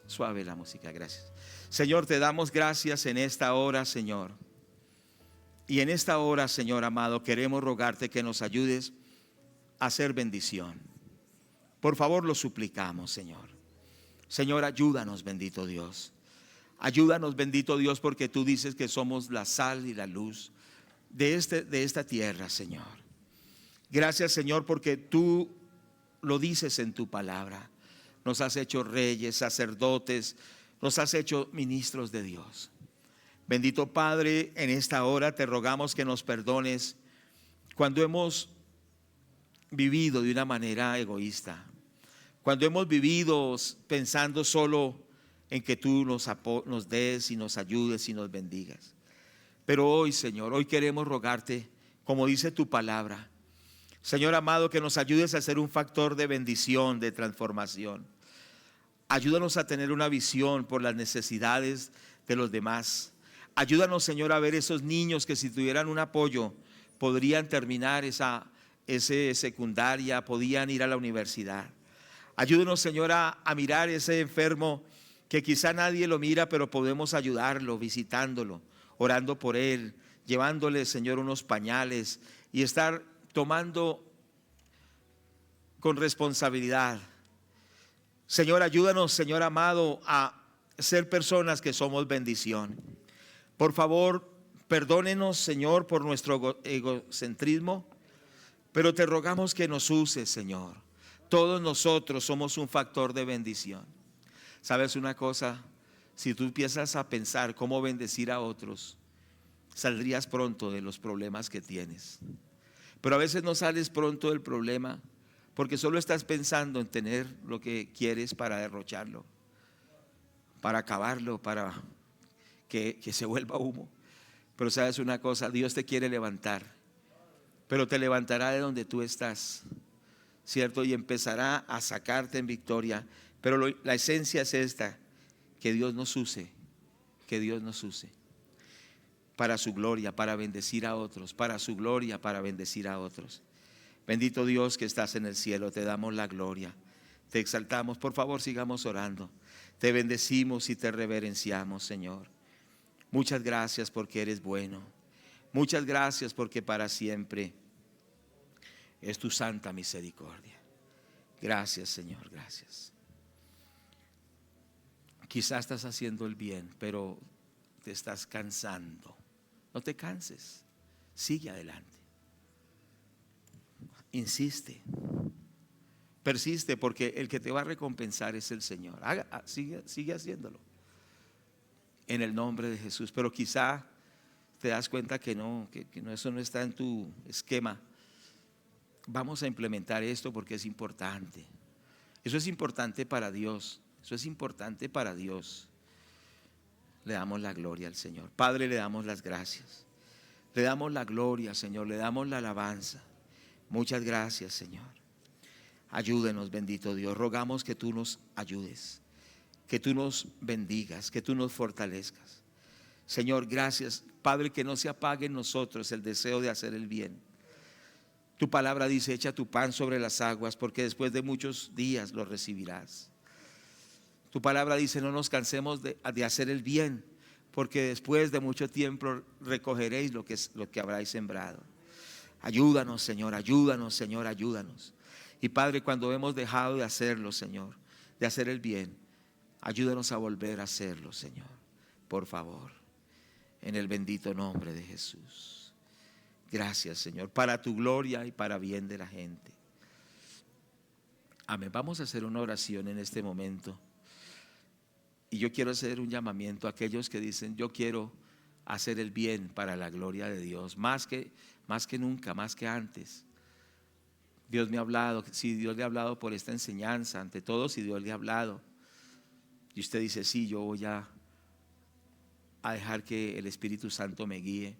A: Suave la música, gracias. Señor, te damos gracias en esta hora, Señor. Y en esta hora, Señor amado, queremos rogarte que nos ayudes a hacer bendición. Por favor, lo suplicamos, Señor. Señor, ayúdanos, bendito Dios. Ayúdanos, bendito Dios, porque tú dices que somos la sal y la luz de esta tierra, Señor. Gracias, Señor, porque tú lo dices en tu palabra. Nos has hecho reyes, sacerdotes, nos has hecho ministros de Dios. Bendito Padre, en esta hora te rogamos que nos perdones cuando hemos vivido de una manera egoísta, cuando hemos vivido pensando solo en que tú nos des y nos ayudes y nos bendigas. Pero hoy, Señor, hoy queremos rogarte, como dice tu palabra, Señor amado, que nos ayudes a ser un factor de bendición, de transformación. Ayúdanos a tener una visión por las necesidades de los demás. Ayúdanos, Señor, a ver esos niños que si tuvieran un apoyo podrían terminar esa secundaria, podían ir a la universidad. Ayúdanos, Señor, a mirar ese enfermo que quizá nadie lo mira, pero podemos ayudarlo, visitándolo, orando por él, llevándole, Señor, unos pañales y estar tomando con responsabilidad. Señor, ayúdanos, Señor amado, a ser personas que somos bendición. Por favor, perdónenos, Señor, por nuestro egocentrismo, pero te rogamos que nos uses, Señor. Todos nosotros somos un factor de bendición. ¿Sabes una cosa? Si tú empiezas a pensar cómo bendecir a otros, saldrías pronto de los problemas que tienes. Pero a veces no sales pronto del problema porque solo estás pensando en tener lo que quieres para derrocharlo, para acabarlo, para que se vuelva humo. Pero sabes una cosa, Dios te quiere levantar, pero te levantará de donde tú estás, ¿cierto? Y empezará a sacarte en victoria. Pero la esencia es esta: que Dios nos use, que Dios nos use para su gloria, para bendecir a otros, para su gloria, para bendecir a otros. Bendito Dios que estás en el cielo, te damos la gloria, te exaltamos. Por favor, sigamos orando. Te bendecimos y te reverenciamos, Señor. Muchas gracias porque eres bueno. Muchas gracias porque para siempre es tu santa misericordia. Gracias, Señor, gracias. Quizás estás haciendo el bien, pero te estás cansando. No te canses, sigue adelante. Insiste, persiste, porque el que te va a recompensar es el Señor. Sigue haciéndolo en el nombre de Jesús. Pero quizá te das cuenta que eso no está en tu esquema, vamos a implementar esto porque es importante. Eso es importante para Dios. Eso es importante para Dios. Le damos la gloria al Señor. Padre, le damos las gracias. Le damos la gloria, Señor. Le damos la alabanza. Muchas gracias, Señor. Ayúdenos, bendito Dios. Rogamos que tú nos ayudes, que tú nos bendigas, que tú nos fortalezcas. Señor, gracias, Padre, que no se apague en nosotros el deseo de hacer el bien. Tu palabra dice: echa tu pan sobre las aguas, porque después de muchos días lo recibirás. Tu palabra dice: no nos cansemos de hacer el bien, porque después de mucho tiempo recogeréis lo que habráis sembrado. Ayúdanos, Señor, ayúdanos, Señor, ayúdanos. Y Padre, cuando hemos dejado de hacerlo, Señor, de hacer el bien, ayúdanos a volver a hacerlo, Señor, por favor, en el bendito nombre de Jesús. Gracias, Señor, para tu gloria y para bien de la gente. Amén. Vamos a hacer una oración en este momento. Y yo quiero hacer un llamamiento a aquellos que dicen: yo quiero hacer el bien para la gloria de Dios, más que nunca, más que antes. Dios me ha hablado. Si Dios le ha hablado por esta enseñanza, ante todo, si Dios le ha hablado y usted dice: sí, yo voy a dejar que el Espíritu Santo me guíe,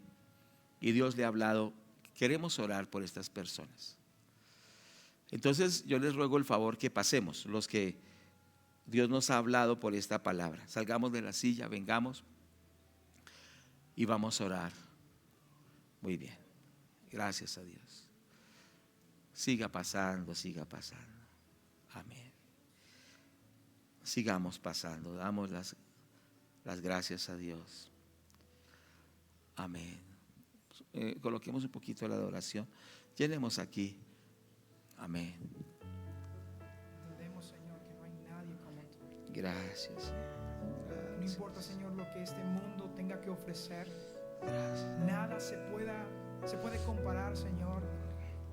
A: y Dios le ha hablado, queremos orar por estas personas. Entonces yo les ruego el favor que pasemos, los que Dios nos ha hablado por esta palabra. Salgamos de la silla, vengamos y vamos a orar. Muy bien, gracias a Dios. Siga pasando, siga pasando. Amén. Sigamos pasando, damos las gracias a Dios. Amén. Coloquemos un poquito la adoración. Llenemos aquí. Amén.
B: Entendemos, Señor, que no hay nadie como tú.
A: Gracias, Señor. Gracias.
B: No importa, Señor, lo que este mundo tenga que ofrecer.
A: Gracias.
B: Nada se puede comparar, Señor,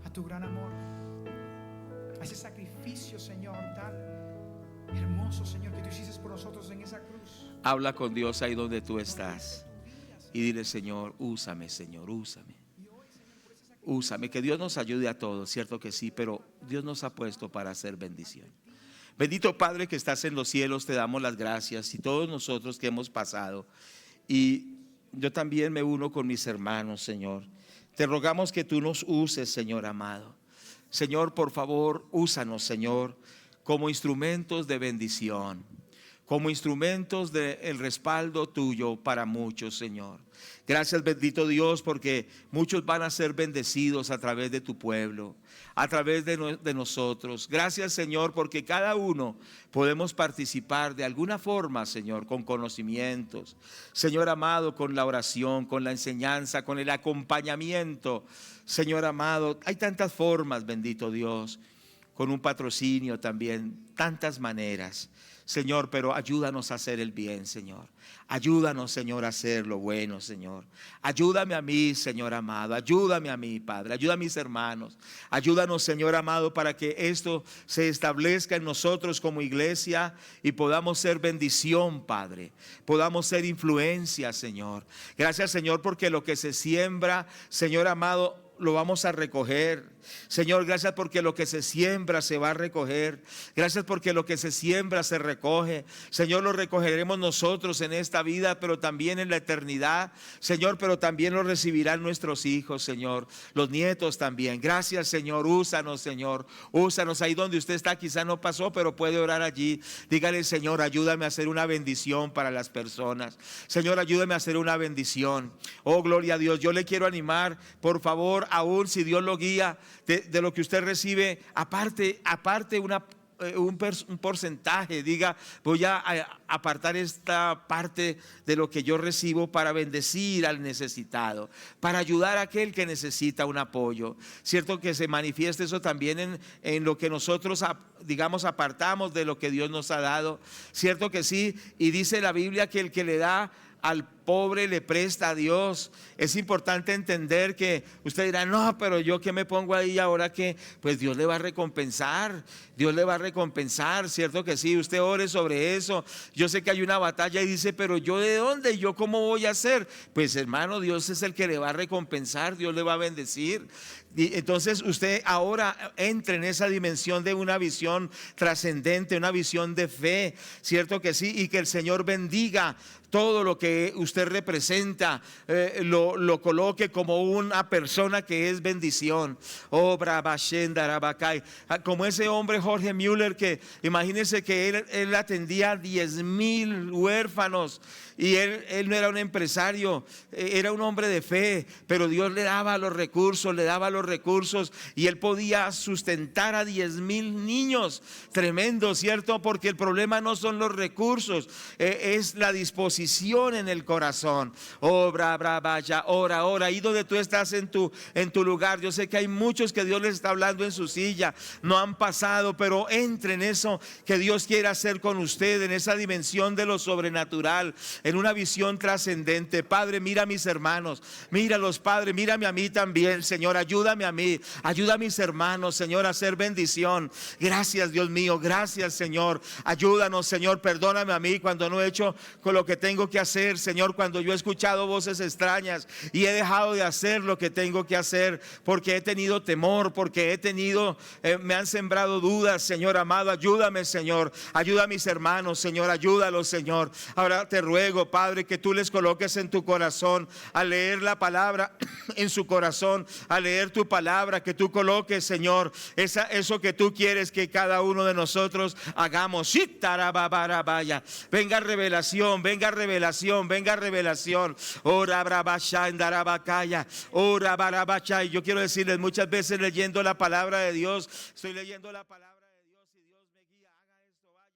B: a tu gran amor, a ese sacrificio, Señor, tan hermoso, Señor, que tú hiciste por nosotros en esa cruz.
A: Habla con Dios ahí donde tú estás y dile: Señor, úsame, Señor, úsame. Úsame, que Dios nos ayude a todos, cierto que sí, pero Dios nos ha puesto para hacer bendición. Bendito Padre que estás en los cielos, te damos las gracias, y todos nosotros que hemos pasado, y yo también me uno con mis hermanos, Señor. Te rogamos que tú nos uses, Señor amado. Señor, por favor, úsanos, Señor, como instrumentos de bendición, como instrumentos del respaldo tuyo para muchos, Señor. Gracias, bendito Dios, porque muchos van a ser bendecidos a través de tu pueblo, a través de nosotros. Gracias, Señor, porque cada uno podemos participar de alguna forma, Señor, con conocimientos, Señor amado, con la oración, con la enseñanza, con el acompañamiento. Señor amado, hay tantas formas, bendito Dios, con un patrocinio también, tantas maneras, Señor, pero ayúdanos a hacer el bien, Señor. Ayúdanos, Señor, a hacer lo bueno, Señor. Ayúdame a mí, Señor amado. Ayúdame a mí, Padre. Ayuda a mis hermanos. Ayúdanos, Señor amado, para que esto se establezca en nosotros como iglesia y podamos ser bendición, Padre. Podamos ser influencia, Señor. Gracias, Señor, porque lo que se siembra, Señor amado, lo vamos a recoger. Señor, gracias porque lo que se siembra se va a recoger. Gracias porque lo que se siembra se recoge. Señor, lo recogeremos nosotros en esta vida, pero también en la eternidad, Señor, pero también lo recibirán nuestros hijos, Señor, los nietos también. Gracias, Señor, úsanos, Señor, úsanos ahí donde usted está. Quizá no pasó, pero puede orar allí. Dígale: Señor, ayúdame a hacer una bendición para las personas. Señor, ayúdame a hacer una bendición. Oh, gloria a Dios. Yo le quiero animar, por favor, aún si Dios lo guía, de lo que usted recibe, aparte un porcentaje, diga: voy a apartar esta parte de lo que yo recibo para bendecir al necesitado, para ayudar a aquel que necesita un apoyo. Cierto que se manifiesta eso también en lo que nosotros, digamos, apartamos de lo que Dios nos ha dado. Cierto que sí, y dice la Biblia que el que le da al pobre le presta a Dios. Es importante entender que usted dirá, no, pero yo que me pongo ahí ahora que, pues Dios le va a recompensar. Dios le va a recompensar, ¿cierto que sí? Usted ore sobre eso. Yo sé que hay una batalla y dice, pero yo ¿de dónde? ¿Yo cómo voy a hacer? Pues hermano, Dios es el que le va a recompensar, Dios le va a bendecir. Y entonces usted ahora entre en esa dimensión de una visión trascendente, una visión de fe, ¿cierto que sí? Y que el Señor bendiga todo lo que usted representa, lo coloque como una persona que es bendición. Oh, como ese hombre Jorge Müller, que imagínense que él atendía 10,000 huérfanos. Y él no era un empresario, era un hombre de fe, pero Dios le daba los recursos y él podía sustentar a 10,000 niños. Tremendo, ¿cierto? Porque el problema no son los recursos, es la disposición en el corazón. Ora, ahí donde tú estás en tu lugar. Yo sé que hay muchos que Dios les está hablando en su silla, no han pasado, pero entre en eso que Dios quiere hacer con usted, en esa dimensión de lo sobrenatural, en una visión trascendente. Padre, mira a mis hermanos, míralos, Padre, mírame a mí también, Señor, ayúdame a mí, ayuda a mis hermanos, Señor, a hacer bendición. Gracias, Dios mío, gracias, Señor, ayúdanos, Señor, perdóname a mí cuando no he hecho con lo que tengo que hacer, Señor, cuando yo he escuchado voces extrañas y he dejado de hacer lo que tengo que hacer, porque he tenido temor, porque me han sembrado dudas, Señor amado, ayúdame, Señor, ayuda a mis hermanos, Señor, ayúdalos, Señor. Ahora te ruego, Padre, que tú les coloques en tu corazón a leer la palabra, en su corazón a leer tu palabra, que tú coloques, Señor, eso que tú quieres que cada uno de nosotros hagamos. Venga revelación, venga revelación, venga revelación. Ora brabasha en darabacaya, ora barabacha. Y yo quiero decirles, muchas veces leyendo la palabra de Dios, estoy leyendo la palabra.